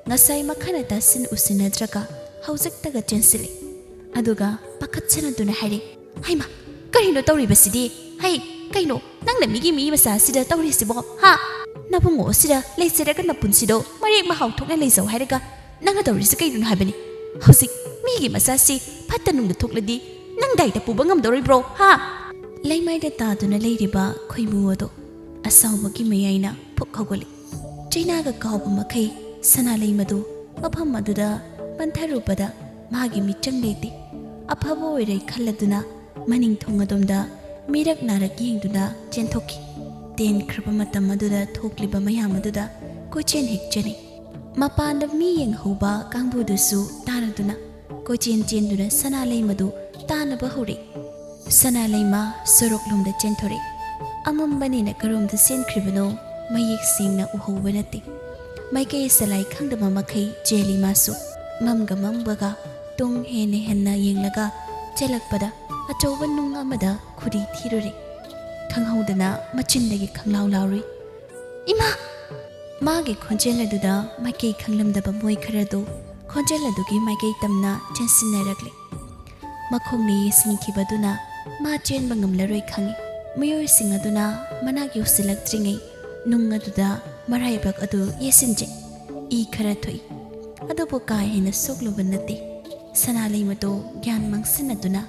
S1: ꯉꯁꯥꯏ ꯃꯈꯥꯅ ꯇꯥꯁꯤꯟ ꯎꯁꯤꯟꯅꯗ꯭ꯔꯒ ꯍꯧꯖꯤꯛꯇꯒ ꯆꯦꯟꯁꯤꯜꯂꯤ ꯑꯗꯨꯒ ꯄꯥꯈꯠꯆꯅꯗꯨꯅ ꯍꯥꯏꯔꯦ ꯍꯩꯃ ꯀꯔꯤꯅꯣ ꯇꯧꯔꯤꯕꯁꯤꯗꯤ ꯍꯩ ꯀꯩꯅꯣ ꯅꯪꯅ ꯃꯤ ꯃꯆꯥꯁꯤꯗ ꯇꯧꯔꯤꯁꯤꯕꯣ ꯍꯥ ꯅꯕꯨꯡꯉꯣ ꯑꯁꯤꯗ ꯂꯩꯖꯔꯒ ꯅꯄꯨꯟꯁꯤꯗꯣ ꯃꯔꯦꯛ ꯃꯍꯥꯎ ꯊꯣꯛꯅ ꯂꯩꯖꯧ ꯍꯥꯏꯔꯒ ꯅꯪꯅ ꯇꯧꯔꯤꯁꯤ ꯀꯩꯅꯣ ꯍꯥꯏꯕꯅꯤ ꯍꯧꯖꯤꯛ ꯃꯤꯒꯤ ꯃꯆꯥꯁꯤ ꯐꯠꯇ ꯅꯨꯡꯗ ꯊꯣꯛꯂꯗꯤ ꯅꯪ ꯗꯥꯏꯇ ꯄꯨꯕ ꯉꯝꯗꯧꯔꯤꯕ꯭ꯔꯣ ꯍꯥ ꯂꯩꯃꯥꯏꯗ ꯇꯥꯗꯨꯅ ꯂꯩꯔꯤꯕ ꯈꯣꯏꯃꯨ ꯑꯗꯣ ꯑꯁꯥꯎꯕꯒꯤ ꯃꯌꯥꯏꯅ ꯐꯨꯛ ꯍꯧꯒꯠꯂꯤ ꯆꯩꯅꯥꯒ ꯀꯥꯎꯕ ꯃꯈꯩ ꯁꯅꯥꯂꯩꯃꯗꯨ ꯃꯐꯝ ꯑꯗꯨꯗ ꯄꯟꯊꯔꯨꯕꯗ ꯃꯥꯒꯤ ꯃꯤꯆꯪ ꯂꯩꯇꯦ ꯑꯐꯕ ꯑꯣꯏꯔꯦ ꯈꯜꯂꯗꯨꯅ ꯃꯅꯤꯡ ꯊꯣꯡ ꯃꯤꯔꯛ ꯅꯥꯔꯛ ꯌꯦꯡꯗꯨꯅ ꯆꯦꯟꯊꯣꯛꯈꯤ ꯇꯦꯟꯈ꯭ꯔꯕ ꯃꯇꯝ ꯑꯗꯨꯗ ꯊꯣꯛꯂꯤꯕ ꯃꯌꯥꯝ ꯑꯗꯨꯗ ꯀꯣꯏꯆꯦꯟ ꯍꯦꯛꯆꯔꯤ ꯃꯄꯥꯟꯗ ꯃꯤ ꯌꯦꯡꯍꯧꯕ ꯀꯥꯡꯕꯨꯗꯨꯁꯨ ꯇꯥꯔꯗꯨꯅ ꯀꯣꯏꯆꯦꯟ ꯆꯦꯟꯗꯨꯅ ꯁꯅꯥꯂꯩꯃꯗꯨ ꯇꯥꯅꯕ ꯍꯧꯔꯛꯏ ꯁꯅꯥꯂꯩꯃ ꯁꯣꯔꯣꯛꯂꯣꯝꯗ ꯆꯦꯟꯊꯣꯔꯛꯏ ꯑꯃꯝꯕꯅꯤꯅ ꯀꯔꯣꯝꯗ ꯆꯦꯟꯈ꯭ꯔꯤꯕꯅꯣ ꯃꯌꯦꯛ ꯁꯦꯡꯅ ꯎꯍꯧꯕ ꯅꯠꯇꯦ ꯃꯥꯏꯀꯩ ꯁꯂꯥꯏ ꯈꯪꯗꯕ ꯃꯈꯩ ꯆꯦꯜꯂꯤ ꯃꯥꯁꯨ ꯃꯝꯒ ꯃꯝꯕꯒ ꯇꯨꯡ ꯍꯦꯟꯅ ꯌꯦꯡꯂꯒ ꯆꯦꯜꯂꯛꯄꯗ ꯑꯆꯧꯕ ꯅꯨꯡ ꯑꯃꯗ ꯈꯨꯗꯤ ꯊꯤꯔꯨꯔꯦ ꯈꯪꯍꯧꯗꯅ ꯃꯆꯤꯟꯗꯒꯤ ꯈꯪꯂꯥꯎ ꯂꯥꯎꯔꯨꯏ ꯏꯃꯥ ꯃꯥꯒꯤ ꯈꯣꯟꯖꯦꯜ ꯑꯗꯨꯗ ꯃꯥꯏꯀꯩ ꯈꯪꯂꯝꯗꯕ ꯃꯣꯏ ꯈꯔꯗꯨ ꯈꯣꯟꯖꯦꯜ ꯑꯗꯨꯒꯤ ꯃꯥꯏꯀꯩ ꯇꯝꯅ ꯆꯦꯟꯁꯤꯟꯅꯔꯛꯂꯤ ꯃꯈꯣꯡꯅ ꯌꯦꯡꯁꯤꯟꯈꯤꯕꯗꯨꯅ ꯃꯥ ꯆꯦꯟꯕ ꯉꯝꯂꯔꯣꯏ ꯈꯪꯏ ꯃꯤꯑꯣꯏꯁꯤꯡ ꯑꯗꯨꯅ ꯃꯅꯥꯛ ꯌꯧꯁꯤꯜꯂꯛꯇ꯭ꯔꯤꯉꯩ ꯅꯨꯡ ꯑꯗꯨꯗ ꯃꯔꯥꯏꯕꯛ ꯑꯗꯨ ꯌꯦꯠꯁꯤꯟꯖꯩ ꯏ ꯈꯔ ꯊꯣꯛꯏ ꯑꯗꯨꯕꯨ ꯀꯥ ꯍꯦꯟꯅ ꯁꯣꯛꯂꯨꯕ ꯅꯠꯇꯦ ꯁꯅꯥꯂꯩꯃꯗꯨ ꯒ꯭ꯌꯥꯟ ꯃꯥꯡꯁꯤꯟꯅꯗꯨꯅ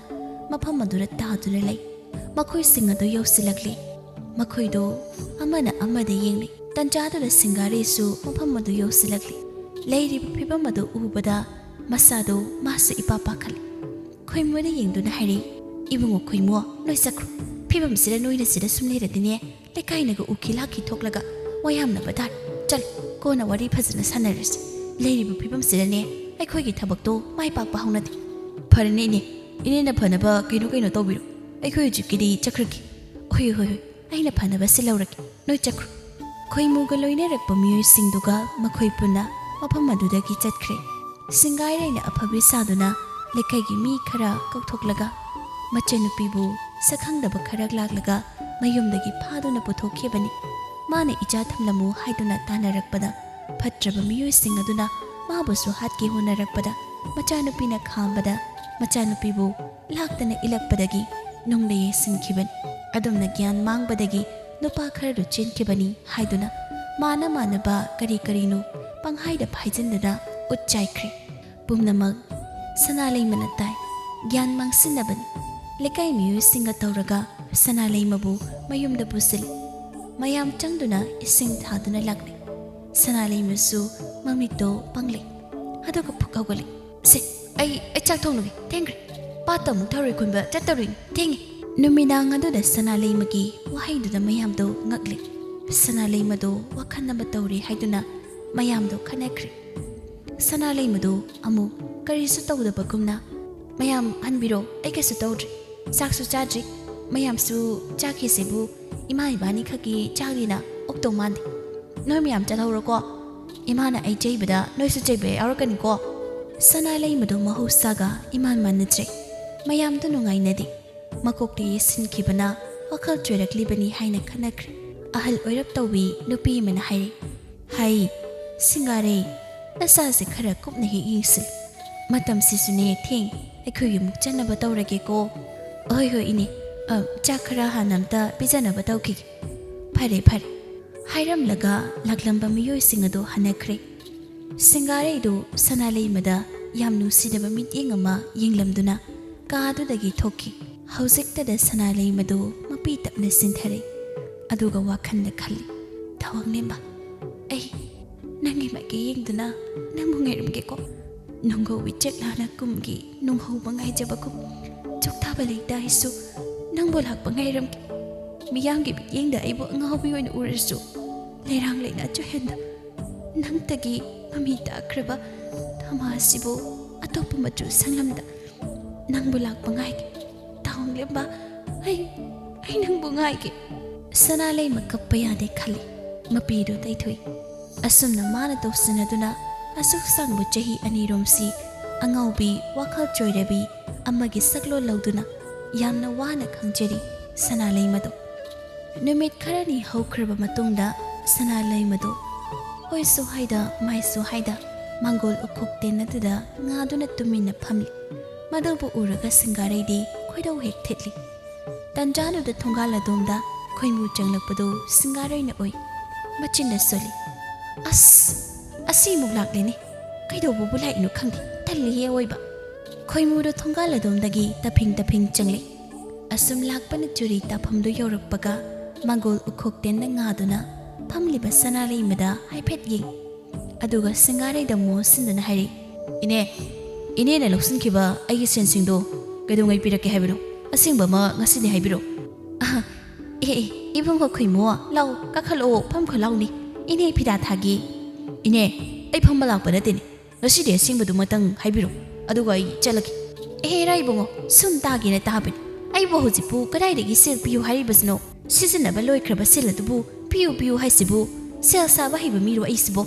S1: ꯃꯐꯝ ꯑꯗꯨꯗ ꯇꯥꯗꯨꯅ ꯂꯩ ꯃꯈꯣꯏꯁꯤꯡ ꯑꯗꯨ ꯌꯧꯁꯤꯜꯂꯛꯂꯤ ꯃꯈꯣꯏꯗꯣ ꯑꯃꯅ ꯑꯃꯗ ꯌꯦꯡꯂꯤ ꯇꯟꯖꯥꯗꯨꯗ ꯁꯤꯡꯒꯥꯔꯩꯁꯨ ꯃꯐꯝ ꯑꯗꯨ ꯌꯧꯁꯤꯜꯂꯛꯂꯤ ꯂꯩꯔꯤꯕ ꯐꯤꯕꯝ ꯑꯗꯨ ꯎꯕꯗ ꯃꯁꯥꯗꯣ ꯃꯥꯁꯨ ꯏꯄꯥ ꯄꯥꯈꯠꯂꯤ ꯈꯣꯏꯃꯨꯗ ꯌꯦꯡꯗꯨꯅ ꯍꯥꯏꯔꯤ ꯏꯕꯨꯡꯉꯣ ꯈꯣꯏꯃꯨ ꯅꯣꯏ ꯆꯠꯈ꯭ꯔꯣ ꯐꯤꯕꯝꯁꯤꯗ ꯅꯣꯏꯅ ꯁꯤꯗ ꯁꯨꯝ ꯂꯩꯔꯗꯤꯅꯦ ꯂꯩꯀꯥꯏꯅꯒ ꯎꯈꯤ ꯂꯥꯛꯈꯤ ꯊꯣꯛꯂꯒ ꯋꯥꯌꯥꯝꯅꯕ ꯇꯥꯔꯦ ꯆꯠ ꯀꯣꯟꯅ ꯋꯥꯔꯤ ꯐꯖꯅ ꯁꯥꯟꯅꯔꯁꯤ ꯂꯩꯔꯤꯕ ꯐꯤꯕꯝꯁꯤꯗꯅꯦ ꯑꯩꯈꯣꯏꯒꯤ ꯊꯕꯛꯇꯣ ꯃꯥꯏ ꯄꯥꯛꯄ ꯍꯧꯅꯗꯦ ꯐꯔꯦꯅꯦ ꯏꯅꯦꯅ ꯐꯅꯕ ꯀꯩꯅꯣ ꯇꯧꯕꯤꯔꯣ ꯑꯩꯈꯣꯏ ꯍꯧꯖꯤꯛꯀꯤꯗꯤ ꯆꯠꯈ꯭ꯔꯒꯦ ꯍꯣꯏ ꯑꯩꯅ ꯐꯅꯕ ꯁꯤꯜꯍꯧꯔꯒꯦ ꯅꯣꯏ ꯆꯠꯈ꯭ꯔꯣ ꯈꯣꯏꯃꯨꯒ ꯂꯣꯏꯅꯔꯛꯄ ꯃꯤꯑꯣꯏꯁꯤꯡꯗꯨꯒ ꯃꯈꯣꯏ ꯄꯨꯟꯅ ꯃꯐꯝ ꯑꯗꯨꯗꯒꯤ ꯆꯠꯈ꯭ꯔꯦ ꯁꯤꯡꯒꯥꯏꯔꯩꯅ ꯑꯐꯕꯤ ꯁꯥꯗꯨꯅ ꯂꯩꯀꯥꯏꯒꯤ ꯃꯤ ꯈꯔ ꯀꯧꯊꯣꯛꯂꯒ ꯃꯆꯟꯅꯨꯄꯤꯕꯨ ꯁꯛꯈꯪꯗꯕ ꯈꯔ ꯂꯥꯛꯂꯒ ꯃꯌꯨꯝꯗꯒꯤ ꯐꯥꯗꯨꯅ ꯄꯨꯊꯣꯛꯈꯤꯕꯅꯤ ꯃꯥꯅ ꯏꯆꯥ ꯊꯝꯂꯝꯃꯨ ꯍꯥꯏꯗꯨꯅ ꯇꯥꯟꯅꯔꯛꯄꯗ ꯐꯠꯇ꯭ꯔꯕ ꯃꯤꯑꯣꯏꯁꯤꯡ ꯑꯗꯨꯅ ꯃꯥꯕꯨꯁꯨ ꯍꯥꯠꯀꯦ ꯍꯣꯠꯅꯔꯛꯄꯗ ꯃꯆꯥꯅꯨꯄꯤꯅ ꯈꯥꯝꯕꯗ ꯃꯆꯥꯅꯨꯄꯤꯕꯨ ꯂꯥꯛꯇꯅ ꯏꯜꯂꯛꯄꯗꯒꯤ ꯅꯨꯡꯗ ꯌꯩꯁꯤꯟꯈꯤꯕꯅꯤ ꯑꯗꯨꯝꯅ ꯒ꯭ꯌꯥꯟ ꯃꯥꯡꯕꯗꯒꯤ ꯅꯨꯄꯥ ꯈꯔꯗꯨ ꯆꯦꯟꯈꯤꯕꯅꯤ ꯍꯥꯏꯗꯨꯅ ꯃꯥꯟꯅꯕ ꯀꯔꯤꯅꯣ ꯄꯪꯍꯥꯏꯗ ꯐꯥꯏꯖꯤꯟꯗꯨꯅ ꯎꯠ ꯆꯥꯏꯈ꯭ꯔꯦ ꯄꯨꯝꯅꯃꯛ ꯁꯅꯥꯂꯩꯃꯅ ꯇꯥꯏ ꯒ꯭ꯌꯥꯟ ꯃꯥꯡꯁꯤꯟꯅꯕꯅꯤ ꯂꯩꯀꯥꯏ ꯃꯤꯑꯣꯏꯁꯤꯡꯒ ꯇꯧꯔꯒ ꯁꯅꯥꯂꯩꯃꯕꯨ ꯃꯌꯨꯝꯗ ꯄꯨꯁꯤꯜꯂꯤ ꯃꯌꯥꯝ ꯆꯪꯗꯨꯅ ꯏꯁꯤꯡ ꯊꯥꯗꯨꯅ ꯂꯥꯛꯂꯤ ꯁꯅꯥꯂꯩꯃꯁꯨ ꯃꯃꯤꯠꯇꯣ ꯄꯪꯂꯤ ꯑꯗꯨꯒ ꯐꯨꯛ ꯍꯧꯒꯠꯂꯤ ꯁꯦ ꯑꯩ ꯆꯥꯛ ꯊꯣꯡꯂꯒꯦ ꯊꯦꯡꯈ꯭ꯔꯦ ꯄꯥꯠꯇ ꯑꯃꯨꯛ ꯊꯔꯣꯏ ꯈꯨꯟꯕ ꯆꯠꯇꯧꯔꯤꯅꯤ ꯊꯦꯡꯉꯤ ꯅꯨꯃꯤꯗꯥꯡ ꯑꯗꯨꯗ ꯁꯅꯥꯂꯩꯃꯒꯤ ꯋꯥꯍꯩꯗꯨꯗ ꯃꯌꯥꯝꯗꯣ ꯉꯛꯂꯤ ꯁꯅꯥꯂꯩꯃꯗꯣ ꯋꯥꯈꯜ ꯑꯃ ꯇꯧꯔꯦ ꯍꯥꯏꯗꯨꯅ ꯃꯌꯥꯝꯗꯣ ꯈꯟꯅꯈ꯭ꯔꯦ ꯁꯅꯥꯂꯩꯃꯗꯣ ꯑꯃꯨꯛ ꯀꯔꯤꯁꯨ ꯇꯧꯗꯕꯒꯨꯝꯅ ꯃꯌꯥꯝ ꯍꯟꯕꯤꯔꯣ ꯑꯩ ꯀꯩꯁꯨ ꯇꯧꯗ꯭ꯔꯤ ꯆꯥꯛꯁꯨ ꯆꯥꯗ꯭ꯔꯤ ꯃꯌꯥꯝꯁꯨ ꯆꯥꯈꯤꯁꯤꯕꯨ ꯏꯃꯥ ꯏꯕꯥꯅꯤ ꯈꯛꯀꯤ ꯆꯥꯛꯅꯤꯅ ꯑꯣꯛꯇꯧ ꯃꯥꯟꯗꯦ ꯅꯣꯏ ꯃꯌꯥꯝ ꯆꯠꯍꯧꯔꯣꯀꯣ ꯏꯃꯥꯅ ꯑꯩ ꯆꯩꯕꯗ ꯅꯣꯏꯁꯨ ꯆꯩꯕ ꯌꯥꯎꯔꯛꯀꯅꯤꯀꯣ ꯁꯅꯥꯂꯩꯃꯗꯣ ꯃꯍꯧꯁꯥꯒ ꯏꯃꯥꯟ ꯃꯥꯟꯅꯗ꯭ꯔꯦ ꯃꯌꯥꯝꯗꯣ ꯅꯨꯡꯉꯥꯏꯅꯗꯦ ꯃꯀꯣꯛꯇ ꯌꯦꯠꯁꯤꯟꯈꯤꯕꯅ ꯋꯥꯈꯜ ꯆꯣꯏꯔꯛꯂꯤꯕꯅꯤ ꯍꯥꯏꯅ ꯈꯟꯅꯈ꯭ꯔꯦ ꯑꯍꯜ ꯑꯣꯏꯔꯞ ꯇꯧꯕꯤ ꯅꯨꯄꯤ ꯑꯃꯅ ꯍꯥꯏꯔꯤ ꯍꯩ ꯁꯤꯡꯒꯥꯔꯩ ꯅꯁꯥꯁꯦ ꯈꯔ ꯀꯨꯞꯅ ꯍꯦꯛ ꯌꯦꯡꯁꯤꯜ ꯃꯇꯝꯁꯤꯁꯨꯅꯦ ꯊꯦꯡ ꯑꯩꯈꯣꯏꯒꯤ ꯑꯃꯨꯛ ꯆꯠꯅꯕ ꯇꯧꯔꯒꯦꯀꯣ ꯍꯣꯏ ꯏꯅꯦ ꯆꯥꯛ ꯈꯔ ꯍꯥꯟꯅ ꯑꯝꯇ ꯄꯤꯖꯅꯕ ꯇꯧꯈꯤꯒꯦ ꯐꯔꯦ ꯍꯥꯏꯔꯝꯂꯒ ꯂꯥꯛꯂꯝꯕ ꯃꯤꯑꯣꯏꯁꯤꯡ ꯑꯗꯨ ꯍꯟꯅꯈ꯭ꯔꯦ ꯁꯤꯡꯒꯥꯔꯩꯗꯨ ꯁꯅꯥꯂꯩꯃꯗ ꯌꯥꯝ ꯅꯨꯡꯁꯤꯗꯕ ꯃꯤꯠꯌꯦꯡ ꯑꯃ ꯌꯦꯡꯂꯝꯗꯨꯅ ꯀꯥꯗꯨꯗꯒꯤ ꯊꯣꯛꯈꯤ ꯍꯧꯖꯤꯛꯇꯗ ꯁꯅꯥꯂꯩꯃꯗꯨ ꯃꯄꯤ ꯇꯞꯅ ꯆꯤꯟꯊꯔꯦ ꯑꯗꯨꯒ ꯋꯥꯈꯜꯗ ꯈꯜꯂꯤ ꯊꯋꯥꯡꯂꯦꯝꯕ ꯑꯩ ꯅꯪꯒꯤ ꯃꯥꯏꯀꯩ ꯌꯦꯡꯗꯨꯅ ꯅꯪꯕꯨ ꯉꯥꯏꯔꯝꯒꯦꯀꯣ ꯅꯨꯡꯒꯧꯕꯤ ꯆꯦꯛꯂꯥꯅ ꯀꯨꯝꯒꯤ ꯅꯨꯡꯍꯧꯕ ꯉꯥꯏꯖꯕꯒꯨꯝ ꯆꯣꯛꯊꯥꯕ ꯂꯩꯇ ꯑꯩꯁꯨ ꯅꯪꯕꯨ ꯂꯥꯛꯄ ꯉꯥꯏꯔꯝꯒꯦ ꯃꯤꯌꯥꯝꯒꯤ ꯃꯤꯠꯌꯦꯡꯗ ꯑꯩꯕꯨ ꯑꯉꯥꯎꯕꯤ ꯑꯣꯏꯅ ꯎꯔꯁꯨ ꯂꯩꯔꯥꯡ ꯂꯩꯅꯥ ꯆꯨꯍꯦꯟꯗ ꯅꯪꯇꯒꯤ ꯃꯃꯤ ꯇꯥꯈ꯭ꯔꯕ ꯊꯃꯥ ꯑꯁꯤꯕꯨ ꯑꯇꯣꯞꯄ ꯃꯆꯨ ꯁꯪꯂꯝꯗ ꯅꯪꯕꯨ ꯂꯥꯛꯄ ꯉꯥꯏꯒꯦ ꯊꯋꯥꯡꯂꯦꯝꯕ ꯑꯩ ꯅꯪꯕꯨ ꯉꯥꯏꯒꯦ ꯁꯅꯥꯂꯩꯃ ꯀꯞꯄ ꯌꯥꯗꯦ ꯈꯜꯂꯤ ꯃꯄꯤꯗꯨ ꯇꯩꯊꯣꯛꯏ ꯑꯁꯨꯝꯅ ꯃꯥꯅ ꯇꯧꯁꯤꯟꯅꯗꯨꯅ ꯑꯁꯨꯛ ꯁꯥꯡꯕ ꯆꯍꯤ ꯑꯅꯤꯔꯣꯝꯁꯤ ꯑꯉꯥꯎꯕꯤ ꯋꯥꯈꯜ ꯆꯣꯏꯔꯕꯤ ꯑꯃꯒꯤ ꯁꯛꯂꯣꯟ ꯂꯧꯗꯨꯅ ꯌꯥꯝꯅ ꯋꯥꯅ ꯈꯪꯖꯔꯤ ꯁꯅꯥꯂꯩꯃꯗꯣ ꯅꯨꯃꯤꯠ ꯈꯔꯅꯤ ꯍꯧꯈ꯭ꯔꯕ ꯃꯇꯨꯡꯗ ꯁꯅꯥꯂꯩꯃꯗꯣ ꯍꯣꯏꯁꯨ ꯍꯥꯏꯗ ꯃꯥꯏꯁꯨ ꯍꯥꯏꯗ ꯃꯥꯡꯒꯣꯜ ꯎꯈꯣꯛ ꯇꯦꯟ ꯑꯗꯨꯗ ꯉꯥꯗꯨꯅ ꯇꯨꯃꯤꯟꯅ ꯐꯝꯂꯤ ꯃꯗꯨꯕꯨ ꯎꯔꯒ ꯁꯤꯡꯒꯥꯔꯩꯗꯤ ꯈꯣꯏꯗꯧ ꯍꯦꯛ ꯊꯤꯠꯂꯤ ꯇꯟꯖꯥꯗꯨꯗ ꯊꯣꯡꯒꯥꯜ ꯑꯗꯣꯝꯗ ꯈꯣꯏꯃꯨ ꯆꯪꯂꯛꯄꯗꯨ ꯁꯤꯡꯒꯥꯔꯩꯅ ꯎꯏ ꯃꯆꯤꯟꯅ ꯁꯣꯜꯂꯤ ꯑꯁꯤꯃꯨꯛ ꯂꯥꯛꯂꯤꯅꯤ ꯀꯩꯗꯧꯕꯕꯨ ꯂꯥꯛꯏꯅꯣ ꯈꯪꯗꯦ ꯇꯜꯂꯤꯍꯦ ꯑꯣꯏꯕ ꯈꯣꯏꯃꯨꯗꯣ ꯊꯣꯡꯒꯥꯜ ꯑꯗꯣꯝꯗꯒꯤ ꯇꯐꯤꯡ ꯆꯪꯂꯤ ꯑꯁꯨꯝ ꯂꯥꯛꯄꯅ ꯆꯨꯔꯤ ꯇꯥꯐꯝꯗꯨ ꯌꯧꯔꯛꯄꯒ ꯃꯪꯒꯣꯜ ꯎꯈꯣꯛꯇꯦꯟꯅ ꯉꯥꯗꯨꯅ ꯐꯝꯂꯤꯕ ꯁꯅꯥꯂꯩꯃꯗ ꯍꯥꯏꯐꯦꯠ ꯌꯦꯡ ꯑꯗꯨꯒ ꯁꯤꯡꯒꯥꯔꯩꯗ ꯃꯣꯟꯁꯤꯟꯗꯨꯅ ꯍꯥꯏꯔꯤ ꯏꯅꯦꯅ ꯂꯧꯁꯤꯟꯈꯤꯕ ꯑꯩꯒꯤ ꯁꯦꯟꯁꯤꯡꯗꯣ ꯀꯩꯗꯧꯉꯩ ꯄꯤꯔꯛꯀꯦ ꯍꯥꯏꯕꯅꯣ ꯑꯁꯦꯡꯕ ꯑꯃ ꯉꯁꯤꯗꯤ ꯍꯥꯏꯕꯤꯔꯣ 이bun거 ꯈꯣꯏꯃꯨ ꯂꯥꯎ ꯀꯥꯈꯠꯂꯛꯑꯣ ꯐꯝꯈꯠꯂꯥꯎꯅꯤ 이네 ꯐꯤꯗꯥ ꯊꯥꯒꯦ 이네 ꯑꯩ ꯐꯝꯕ ꯂꯥꯛꯄ ꯅꯠꯇꯦꯅꯦ ꯉꯁꯤꯗꯤ ꯑꯁꯦꯡꯕꯗꯨꯃꯇꯪ ꯍꯥꯏꯕꯤꯔꯣ ꯑꯗꯨꯒ ꯑꯩ ꯆꯠꯂꯒꯦ ꯍꯦꯔꯥ 이bun거 ꯁꯨꯝ ꯇꯥꯒꯦꯅ ꯇꯥꯕꯅꯤ ꯑꯩꯕꯨ ꯍꯧꯖꯤꯛꯄꯨ ꯀꯗꯥꯏꯗꯒꯤ ꯁꯦꯜ ꯄꯤꯌꯨ ꯍꯥꯏꯔꯤꯕꯁꯤꯅꯣ ꯁꯤꯖꯤꯟꯅꯕ ꯂꯣꯏꯈ꯭ꯔꯕ ꯁꯦꯜ ꯑꯗꯨꯕꯨ ꯄꯤꯌꯨ ꯍꯥꯏꯁꯤꯕꯨ ꯁꯦꯜ ꯁꯥꯕ ꯍꯩꯕ ꯃꯤꯔꯣ ꯑꯩꯁꯤꯕꯣ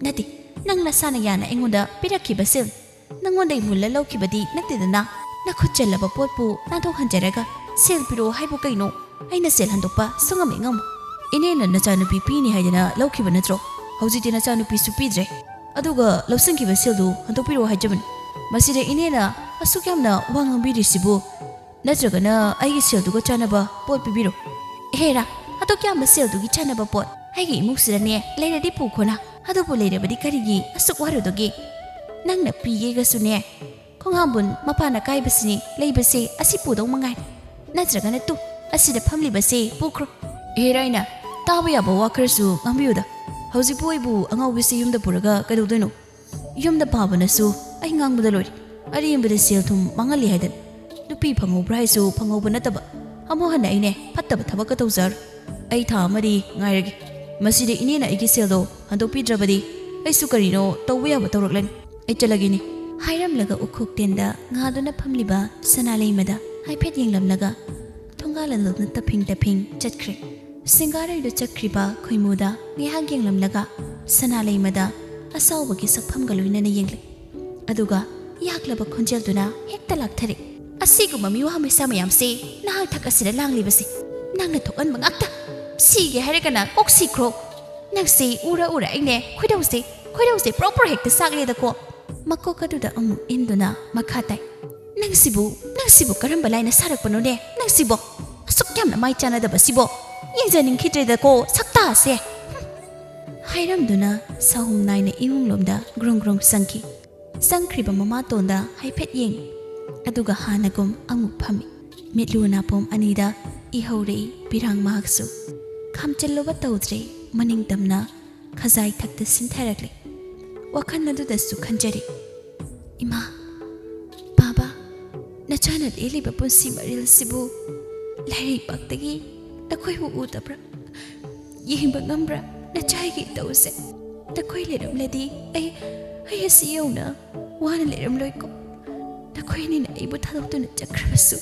S1: ꯅꯠꯇꯦ ꯅꯪ ꯅꯁꯥꯅ ꯌꯥꯅ ꯑꯩꯉꯣꯟꯗ ꯄꯤꯔꯛꯈꯤꯕ ꯁꯦꯜ ꯅꯪꯉꯣꯟꯗꯩ ꯃꯨꯜꯂ ꯂꯧꯈꯤꯕꯗꯤ ꯅꯠꯇꯦꯗꯅ ꯅꯈꯨꯠ ꯆꯜꯂꯕ ꯄꯣꯠꯄꯨ ꯅꯥꯟꯊꯣꯛꯍꯟꯖꯔꯒ ꯁꯦꯜ ꯄꯤꯔꯛꯑꯣ ꯍꯥꯏꯕꯨ ꯀꯩꯅꯣ ꯑꯩꯅ ꯁꯦꯜ ꯍꯟꯗꯣꯛꯄ ꯁꯨꯡꯉꯝ ꯉꯝꯃꯣ 이네는 ꯅꯆꯥꯅꯨꯄꯤ ꯄꯤꯅꯤ ꯍꯥꯏꯗꯅ ꯂꯧꯈꯤꯕ ꯅꯠꯇ꯭ꯔꯣ ꯍꯧꯖꯤꯛꯇꯤ ꯅꯆꯥꯅꯨꯄꯤꯁꯨ ꯄꯤꯗ꯭ꯔꯦ ꯑꯗꯨꯒ ꯂꯧꯁꯤꯟꯈꯤꯕ ꯁꯦꯜꯗꯨ ꯍꯟꯗꯣꯛꯄꯤꯔꯛꯑꯣ ꯍꯥꯏꯖꯕꯅꯤ ꯃꯁꯤꯗ 이네ꯅ ꯑꯁꯨꯛ ꯌꯥꯝꯅ ꯋꯥ ꯉꯥꯡꯕꯤꯔꯤꯁꯤꯕꯨ ꯅꯠꯇ꯭ꯔꯒꯅ ꯑꯩꯒꯤ ꯁꯦꯜꯗꯨꯒ ꯆꯥꯟꯅꯕ ꯄꯣꯠ ꯄꯤꯕꯤꯔꯣ ꯍꯦꯔꯥ ꯑꯗꯨꯛ ꯌꯥꯝꯕ ꯁꯦꯜꯗꯨꯒꯤ ꯆꯥꯟꯅꯕ ꯄꯣꯠ ꯑꯩꯒꯤ ꯏꯃꯨꯡꯁꯤꯗꯅꯦ ꯂꯩꯔꯗꯤ ꯄꯨꯈꯣꯅ ꯑꯗꯨꯕꯨ ꯂꯩꯔꯕꯗꯤ ꯀꯔꯤꯒꯤ ꯑꯁꯨꯛ ꯋꯥꯔꯨꯗꯣꯒꯦ ꯅꯪꯅ ꯄꯤꯒꯦꯒꯁꯨꯅꯦ ꯈꯣꯡꯍꯥꯝꯕꯨꯟ ꯃꯄꯥꯟꯅ ꯀꯥꯏꯕꯁꯤꯅꯤ ꯂꯩꯕꯁꯦ ꯑꯁꯤ ꯄꯨꯗꯧ ꯃꯉꯥꯏ ꯅꯠꯇ꯭ꯔꯒꯅ ꯇꯨ ꯑꯁꯤꯗ ꯐꯝꯂꯤꯕꯁꯦ ꯄꯨꯈ꯭ꯔꯣ ꯍꯦꯔꯥꯏꯅ ꯇꯥꯕ ꯌꯥꯕ ꯋꯥ ꯈꯔꯁꯨ ꯉꯥꯡꯕꯤꯌꯨꯗ ꯍꯧꯖꯤꯛꯄꯨ ꯑꯩꯕꯨ ꯑꯉꯥꯎꯕꯤꯁꯦ ꯌꯨꯝꯗ ꯄꯨꯔꯒ ꯀꯩꯗꯧꯗꯣꯏꯅꯣ ꯌꯨꯝꯗ ꯄꯥꯕꯅꯁꯨ ꯑꯩ ꯉꯥꯡꯕꯗ ꯂꯣꯏꯔꯦ ꯑꯔꯦꯝꯕꯗ ꯁꯦꯜ ꯊꯨꯝ ꯃꯥꯡꯍꯜꯂꯤ ꯍꯥꯏꯗꯅ ꯅꯨꯄꯤ ꯐꯪꯍꯧꯕ꯭ꯔꯥ ꯍꯥꯏꯁꯨ ꯐꯪꯍꯧꯕ ꯅꯠꯇꯕ ꯑꯃꯨꯛ ꯍꯟꯅ ꯑꯩꯅꯦ ꯐꯠꯇꯕ ꯊꯕꯛꯀ ꯇꯧꯖꯔ ꯑꯩ ꯊꯥ ꯑꯃꯗꯤ ꯉꯥꯏꯔꯒꯦ ꯃꯁꯤꯗ 이네ꯅ ꯑꯩꯒꯤ ꯁꯦꯜꯗꯣ ꯍꯟꯗꯣꯛꯄꯤꯗ꯭ꯔꯕꯗꯤ ꯑꯩꯁꯨ ꯀꯔꯤꯅꯣ ꯇꯧꯕ ꯌꯥꯕ ꯇꯧꯔꯛꯂꯅꯤ ꯑꯩ ꯆꯠꯂꯒꯦꯅꯦ ꯍꯥꯏꯔꯝꯂꯒ ꯎꯈꯣꯛꯇꯦꯟꯗ ꯉꯥꯗꯨꯅ ꯐꯝꯂꯤꯕ ꯁꯅꯥꯂꯩꯃꯗ ꯍꯥꯏꯐꯦꯠ ꯌꯦꯡꯂꯝꯂꯒ ꯊꯣꯡꯒꯥꯜ ꯑꯗꯣꯝꯗ ꯇꯐꯤꯡ ꯆꯠꯈ꯭ꯔꯦ ꯁꯤꯡꯒꯥꯔꯩꯗꯨ ꯆꯠꯈ꯭ꯔꯤꯕ ꯈꯣꯏꯃꯨꯗ ꯉꯥꯏꯍꯥꯛ ꯌꯦꯡꯂꯝꯂꯒ ꯁꯅꯥꯂꯩꯃꯗ ꯑꯁꯥꯎꯕꯒꯤ ꯁꯛꯐꯝꯒ ꯂꯣꯏꯅꯅ ꯌꯦꯡꯂꯤ ꯑꯗꯨꯒ ꯌꯥꯛꯂꯕ ꯈꯣꯟꯖꯦꯜꯗꯨꯅ ꯍꯦꯛꯇ ꯂꯥꯛꯊꯔꯦ ꯑꯁꯤꯒꯨꯝꯕ ꯃꯤꯋꯥ ꯃꯩꯁꯥ ꯃꯌꯥꯝꯁꯦ ꯅꯍꯥꯛ ꯊꯛ ꯑꯁꯤꯗ ꯂꯥꯡꯂꯤꯕꯁꯦ ꯅꯪꯅ ꯊꯣꯛꯍꯟꯕ ꯉꯥꯛꯇ ꯁꯤꯒꯦ ꯍꯥꯏꯔꯒꯅ ꯀꯣꯛ ꯁꯤꯈ꯭ꯔꯣ ꯅꯪꯁꯦ ꯎꯔ ꯑꯩꯅꯦ ꯈꯣꯏꯗꯧꯁꯦ ꯄ꯭ꯔꯣꯄꯔ ꯍꯦꯛꯇ ꯆꯥꯛꯂꯦꯗꯀꯣ ꯃꯀꯣꯛ ꯑꯗꯨꯗ ꯑꯃꯨꯛ ꯏꯟꯗꯨꯅ ꯃꯈꯥ ꯇꯥꯏ ꯅꯪꯁꯤꯕꯨ ꯀꯔꯝꯕ ꯂꯥꯏꯅ ꯁꯥꯔꯛꯄꯅꯣꯅꯦ ꯅꯪꯁꯤꯕꯣ ꯑꯁꯨꯛ ꯌꯥꯝꯅ ꯃꯥꯏ ꯆꯥꯟꯅꯗꯕꯁꯤꯕꯣ ꯌꯦꯡꯖꯅꯤꯡꯈꯤꯗ꯭ꯔꯦꯗꯀꯣ ꯁꯛꯇꯥꯁꯦ ꯍꯥꯏꯔꯝꯗꯨꯅ ꯁꯥꯍꯨꯝ ꯅꯥꯏꯅ ꯏꯃꯨꯡꯂꯣꯝꯗ ꯒ꯭ꯔꯨꯡ ꯆꯪꯈꯤ ꯆꯪꯈ꯭ꯔꯤꯕ ꯃꯃꯥꯇꯣꯟꯗ ꯍꯥꯏꯐꯦꯠ ꯌꯦꯡꯉꯤ ꯑꯗꯨꯒ ꯍꯥꯟꯅꯒꯨꯝ ꯑꯃꯨꯛ ꯐꯝꯃꯤ ꯃꯤꯠꯂꯨ ꯅꯥꯄꯣꯝ ꯑꯅꯤꯗ ꯏꯍꯧꯔꯛꯏ ꯄꯤꯔꯥꯡ ꯃꯍꯥꯛꯁꯨ ꯈꯥꯝꯆꯜꯂꯨꯕ ꯇꯧꯗ꯭ꯔꯦ ꯃꯅꯤꯡ ꯇꯝꯅ ꯈꯖꯥꯏ ꯊꯛꯇ ꯁꯤꯟꯊꯔꯛꯂꯤ ꯋꯥꯈꯜ ꯑꯗꯨꯗꯁꯨ ꯈꯟꯖꯔꯤ ꯏꯃꯥ ꯕꯥꯕꯥ ꯅꯆꯥꯅ ꯂꯦꯜꯂꯤꯕ ꯄꯨꯟꯁꯤ ꯃꯔꯦꯜꯁꯤꯕꯨ ꯂꯥꯏꯔꯩꯕꯥꯛꯇꯒꯤ ꯅꯈꯣꯏꯕꯨ ꯎꯗꯕ꯭ꯔꯥ ꯌꯦꯡꯕ ꯉꯝꯕ꯭ꯔꯥ ꯅꯆꯥꯒꯤ ꯇꯧꯁꯦ ꯅꯈꯣꯏ ꯂꯩꯔꯝꯂꯗꯤ ꯑꯩ ꯑꯁꯤ ꯌꯧꯅ ꯋꯥꯅ ꯂꯩꯔꯝꯂꯣꯏꯀꯣ ꯅꯈꯣꯏꯅꯤꯅ ꯑꯩꯕꯨ ꯊꯥꯗꯣꯛꯇꯨꯅ ꯆꯠꯈ꯭ꯔꯕꯁꯨ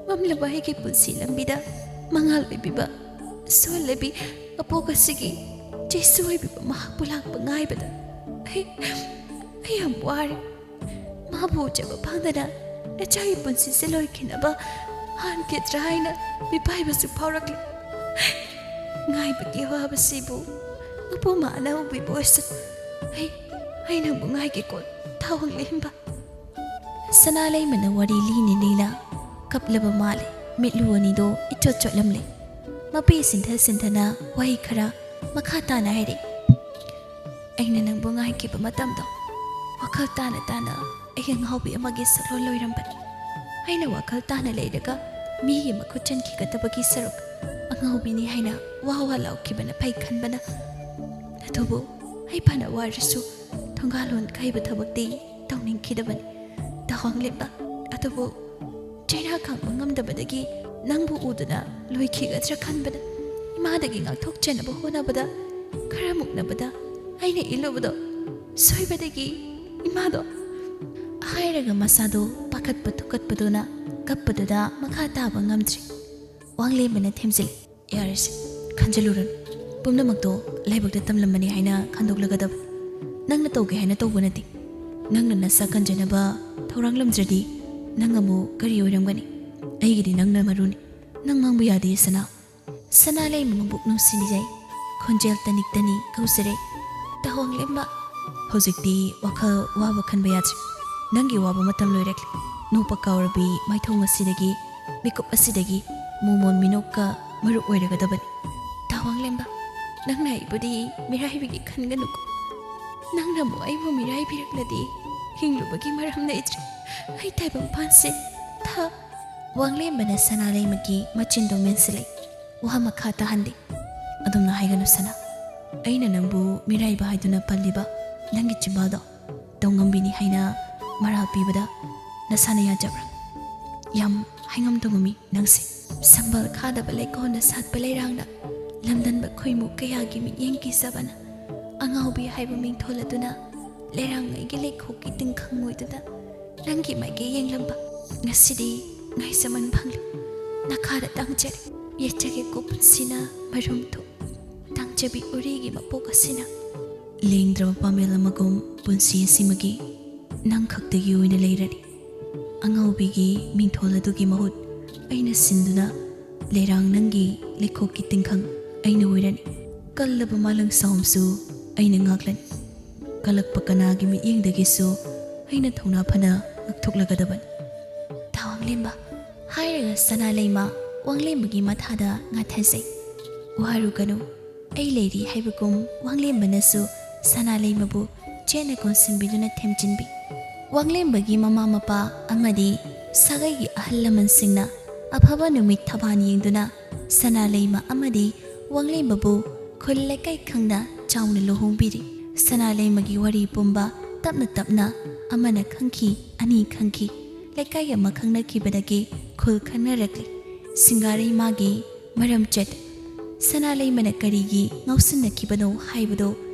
S1: ꯃꯝꯂꯕ ꯑꯩꯒꯤ ꯄꯨꯟꯁꯤ ꯂꯝꯕꯤꯗ ꯃꯉꯥꯜ ꯑꯣꯏꯕꯤꯕ ꯁꯣꯜꯂꯕꯤ ꯑꯄꯣꯛ ꯑꯁꯤꯒꯤ ꯆꯩꯁꯨ ꯑꯣꯏꯕꯤꯕ ꯃꯍꯥꯛꯄꯨ ꯂꯥꯛꯄ ꯉꯥꯏꯕꯗ ꯑꯩ ꯌꯥꯝ ꯋꯥꯔꯦ ꯃꯥꯕꯨ ꯎꯖꯕ ꯐꯪꯗꯅ ꯅꯆꯥꯒꯤ ꯄꯨꯟꯁꯤꯁꯦ ꯂꯣꯏꯈꯤꯅꯕ ꯍꯥꯟꯒꯗ꯭ꯔꯥ ꯍꯥꯏꯅ ꯃꯤꯄꯥꯏꯕꯁꯨ ꯐꯥꯎꯔꯛꯂꯤ ꯉꯥꯏꯕꯒꯤ ꯋꯥꯕꯁꯤꯕꯨ ꯃꯄꯨꯃꯥꯅ ꯎꯕꯤꯕ ꯑꯣꯏꯁꯨ ꯑꯩ ꯅꯪꯕꯨ ꯉꯥꯏꯒꯦꯀꯣ ꯊꯥꯋꯡꯂꯦꯝꯕ ꯁꯅꯥꯂꯩꯃꯅ ꯋꯥꯔꯤ ꯂꯤꯅ ꯀꯞꯂꯕ ꯃꯥꯜꯂꯦ ꯃꯤꯠꯂꯨ ꯑꯅꯤꯗꯣ ꯏꯆꯣꯠ ꯆꯣꯠꯂꯝꯂꯦ ꯃꯄꯤ ꯁꯤꯟꯊꯅ ꯋꯥꯍꯩ ꯈꯔ ꯃꯈꯥ ꯇꯥꯅ ꯍꯥꯏꯔꯤ ꯑꯩꯅ ꯅꯪꯕꯨ ꯉꯥꯏꯈꯤꯕ ꯃꯇꯝꯗꯣ ꯋꯥꯈꯜ ꯇꯥꯅ ꯑꯩ ꯑꯉꯥꯎꯕꯤ ꯑꯃꯒꯤ ꯁꯛꯂꯣꯟ ꯂꯣꯏꯔꯝꯕꯅꯤ ꯑꯩꯅ ꯋꯥꯈꯜ ꯇꯥꯅ ꯂꯩꯔꯒ ꯃꯤꯒꯤ ꯃꯈꯨꯠ ꯆꯟꯈꯤꯒꯗꯕꯒꯤ ꯁꯔꯨꯛ ꯑꯉꯥꯎꯕꯤꯅꯤ ꯍꯥꯏꯅ ꯋꯥ ꯂꯥꯎꯈꯤꯕꯅ ꯐꯩ ꯈꯟꯕꯅ ꯑꯗꯨꯕꯨ ꯑꯩ ꯐꯅ ꯋꯥꯔꯁꯨ ꯊꯣꯡꯒꯥꯜꯂꯣꯟ ꯀꯥꯏꯕ ꯊꯕꯛꯇꯤ ꯇꯧꯅꯤꯡꯈꯤꯗꯕꯅꯤ ꯇꯥꯋꯥꯡꯂꯦꯝꯕ ꯑꯗꯨꯕꯨ ꯆꯩꯔꯥ ꯈꯥꯡꯕ ꯉꯝꯗꯕꯗꯒꯤ ꯅꯪꯕꯨ ꯎꯗꯨꯅ ꯂꯣꯏꯈꯤꯒꯗ꯭ꯔꯥ ꯈꯟꯕꯗ 이마ꯗꯒꯤ ꯉꯥꯛꯊꯣꯛꯆꯅꯕ ꯍꯣꯠꯅꯕꯗ ꯈꯔ ꯃꯨꯛꯅꯕꯗ ꯑꯩꯅ 이ꯜꯂꯨꯕꯗꯣ ꯁꯣꯏꯕꯗꯒꯤ 이마ꯗꯣ ꯍꯥꯏꯔꯒ ꯃꯁꯥꯗꯣ ꯄꯥꯈꯠꯄ ꯊꯨꯀꯠꯄꯗꯨꯅ ꯀꯞꯄꯗꯨꯗ ꯃꯈꯥ ꯇꯥꯕ ꯉꯝꯗ꯭ꯔꯤ ꯋꯥꯡꯂꯦꯝꯕꯅ ꯊꯦꯝꯖꯤꯜꯂꯤ ꯌꯥꯔꯁꯤ ꯈꯟꯖꯜꯂꯨꯔꯅꯨ ꯄꯨꯝꯅꯃꯛꯇꯣ ꯂꯥꯏꯕꯛꯇ ꯇꯝꯂꯝꯕꯅꯤ ꯍꯥꯏꯅ ꯈꯟꯗꯣꯛꯂꯒꯗꯕ ꯅꯪꯅ ꯇꯧꯒꯦ ꯍꯥꯏꯅ ꯇꯧꯕ ꯅꯠꯇꯦ ꯅꯪꯅ ꯅꯁꯥ ꯀꯟꯖꯅꯕ ꯊꯧꯔꯥꯡꯂꯝꯗ꯭ꯔꯗꯤ ꯅꯪ ꯑꯃꯨꯛ ꯀꯔꯤ ꯑꯣꯏꯔꯝꯒꯅꯤ ꯑꯩꯒꯤꯗꯤ ꯅꯪꯅ ꯃꯔꯨꯅꯤ ꯅꯪ ꯉꯥꯡꯕ ꯌꯥꯗꯦ ꯁꯅꯥꯂꯩꯃ ꯃꯕꯨꯛ ꯅꯨꯡꯁꯤꯅꯤꯖꯩ ꯈꯣꯟꯖꯦꯜ ꯇꯅꯤ ꯀꯧꯖꯔꯦ ꯇꯥꯋꯡꯂꯦꯝꯕ ꯍꯧꯖꯤꯛꯇꯤ ꯋꯥꯈꯜ ꯋꯥꯕ ꯈꯟꯕ ꯌꯥꯗ꯭ꯔꯦ ꯅꯪꯒꯤ ꯋꯥꯕ ꯃꯇꯝ ꯂꯣꯏꯔꯛꯂꯤ ꯅꯣꯛꯄ ꯀꯥꯎꯔꯕꯤ ꯃꯥꯏꯊꯣꯡ ꯑꯁꯤꯗꯒꯤ ꯃꯤꯀꯨꯞ ꯑꯁꯤꯗꯒꯤ ꯃꯣꯃꯣꯟ ꯃꯤꯅꯣꯛꯀ ꯃꯔꯨ ꯑꯣꯏꯔꯒꯗꯕꯅꯤ ꯇꯥꯋꯥꯡꯂꯦꯝꯕ ꯅꯪꯅ ꯑꯩꯕꯨꯗꯤ ꯃꯤꯔꯥꯏꯕꯤꯒꯤ ꯈꯟꯒꯅꯨꯀꯣ ꯅꯪꯅ ꯑꯃꯨꯛ ꯑꯩꯕꯨ ꯃꯤꯔꯥꯏꯕꯤꯔꯛꯂꯗꯤ ꯍꯤꯡꯂꯨꯕꯒꯤ ꯃꯔꯝ ꯂꯩꯇ꯭ꯔꯦ ꯑꯩ ꯇꯥꯏꯕꯪꯄꯥꯟꯁꯦ ꯋꯥꯡꯂꯦꯝꯕꯅ ꯁꯅꯥꯂꯩꯃꯒꯤ ꯃꯆꯤꯟꯗꯣ ꯃꯦꯟꯁꯤꯜꯂꯤ ꯋꯥ ꯃꯈꯥ ꯇꯥꯍꯟꯗꯦ ꯑꯗꯨꯝꯅ ꯍꯥꯏꯒꯅꯨ ꯁꯅꯥ ꯑꯩꯅ ꯅꯪꯕꯨ ꯃꯤꯔꯥꯏꯕ ꯍꯥꯏꯗꯨꯅ ꯄꯜꯂꯤꯕ ꯅꯪꯒꯤ ꯆꯤꯝꯕꯥꯜꯗꯣ ꯇꯧꯉꯝꯕꯤꯅꯤ ꯍꯥꯏꯅ ꯃꯔꯥꯜ ꯄꯤꯕꯗ ꯅꯁꯥꯅ ꯌꯥꯖꯕ꯭ꯔꯥ ꯌꯥꯝ ꯍꯥꯏꯉꯝ ꯇꯧꯉꯝꯃꯤ ꯅꯪꯁꯦ ꯁꯝꯕꯜ ꯈꯥꯗꯕ ꯂꯩꯀꯣꯟꯗ ꯁꯥꯠꯄ ꯂꯩꯔꯥꯡꯗ ꯂꯝꯗꯟꯕ ꯈꯣꯏꯃꯨ ꯀꯌꯥꯒꯤ ꯃꯤꯠꯌꯦꯡ ꯀꯤꯖꯕꯅ ꯑꯉꯥꯎꯕꯤ ꯍꯥꯏꯕ ꯃꯤꯡꯊꯣꯜ ꯑꯗꯨꯅ ꯂꯩꯔꯥꯡꯉꯩꯒꯤ ꯂꯩꯈꯣꯛꯀꯤ ꯇꯤꯡꯈꯪꯉꯣꯏꯗꯨꯗ ꯅꯪꯒꯤ ꯃꯥꯏꯀꯩ ꯌꯦꯡꯂꯝꯕ ꯉꯁꯤꯗꯤ ꯉꯥꯏꯖꯃꯟ ꯐꯪꯂꯤ ꯅꯈꯥꯗ ꯇꯥꯡꯖꯔꯤ ꯌꯦꯠꯆꯒꯦꯀꯣ ꯄꯨꯟꯁꯤꯅ ꯃꯔꯨꯝ ꯊꯣꯛ ꯇꯥꯡꯖꯕꯤ ꯎꯔꯤꯒꯤ ꯃꯄꯣꯛ ꯑꯁꯤꯅ ꯂꯦꯡꯗ꯭ꯔꯕ ꯄꯥꯃꯦꯜ ꯑꯃꯒꯨꯝ ꯄꯨꯟꯁꯤ ꯑꯁꯤꯃꯒꯤ ꯅꯪ ꯈꯛꯇꯒꯤ ꯑꯣꯏꯅ ꯂꯩꯔꯅꯤ ꯑꯉꯥꯎꯕꯤꯒꯤ ꯃꯤꯡꯊꯣꯜ ꯑꯗꯨꯒꯤ ꯃꯍꯨꯠ ꯑꯩꯅ ꯁꯤꯟꯗꯨꯅ ꯂꯩꯔꯥꯡ ꯅꯪꯒꯤ ꯂꯩꯈꯣꯛꯀꯤ ꯇꯤꯡꯈꯪ ꯑꯩꯅ ꯑꯣꯏꯔꯅꯤ ꯀꯜꯂꯕ ꯃꯥꯂꯪ ꯁꯥꯎꯝꯁꯨ ꯑꯩꯅ ꯉꯥꯛꯂꯅꯤ ꯀꯜꯂꯛꯄ ꯀꯅꯥꯒꯤ ꯃꯤꯠꯌꯦꯡꯗꯒꯤꯁꯨ ꯑꯩꯅ ꯊꯧꯅꯥ ꯐꯅ ꯉꯥꯛꯊꯣꯛꯂꯒꯗꯕꯅꯤ ꯇꯥꯋꯥꯡꯂꯦꯝꯕ ꯍꯥꯏꯔꯒ ꯁꯅꯥꯂꯩꯃ ꯋꯥꯡꯂꯦꯝꯕꯒꯤ ꯃꯊꯥꯗ ꯉꯥꯊꯖꯩ ꯋꯥꯔꯨꯒꯅꯨ ꯑꯩ ꯂꯩꯔꯤ ꯍꯥꯏꯕꯒꯨꯝ ꯋꯥꯡꯂꯦꯝꯕꯅꯁꯨ ꯁꯅꯥꯂꯩꯃꯕꯨ ꯆꯦꯠꯅ ꯀꯣꯟꯁꯤꯟꯕꯤꯗꯨꯅ ꯊꯦꯝꯖꯤꯟꯕꯤ ꯋꯥꯡꯂꯦꯝꯕꯒꯤ ꯃꯃꯥ ꯃꯄꯥ ꯑꯃꯗꯤ ꯁꯥꯒꯩꯒꯤ ꯑꯍꯜ ꯂꯃꯟꯁꯤꯡꯅ ꯑꯐꯕ ꯅꯨꯃꯤꯠ ꯊꯕꯥꯟ ꯌꯦꯡꯗꯨꯅ ꯁꯅꯥꯂꯩꯃ ꯑꯃꯗꯤ ꯋꯥꯡꯂꯦꯝꯕꯕꯨ ꯈꯨꯜ ꯂꯩꯀꯥꯏ ꯈꯪꯅ ꯆꯥꯎꯅ ꯂꯨꯍꯣꯡꯕꯤꯔꯤ ꯁꯅꯥꯂꯩꯃꯒꯤ ꯋꯥꯔꯤ ꯄꯨꯝꯕ ꯇꯞꯅ ꯇꯞꯅ ꯑꯃꯅ ꯈꯪꯈꯤ ꯑꯅꯤ ꯈꯪꯈꯤ ꯂꯩꯀꯥꯏ ꯑꯃ ꯈꯪꯅꯈꯤꯕꯗꯒꯤ ꯈꯨꯜ ꯈꯪꯅꯔꯛꯂꯤ ꯁꯤꯡꯒꯥꯔꯩꯃꯥꯒꯤ ꯃꯔꯝꯆꯠ ꯁꯅꯥꯂꯩꯃꯅ ꯀꯔꯤꯒꯤ ꯉꯥꯎꯁꯤꯟꯅꯈꯤꯕꯅꯣ ꯍꯥꯏꯕꯗꯣ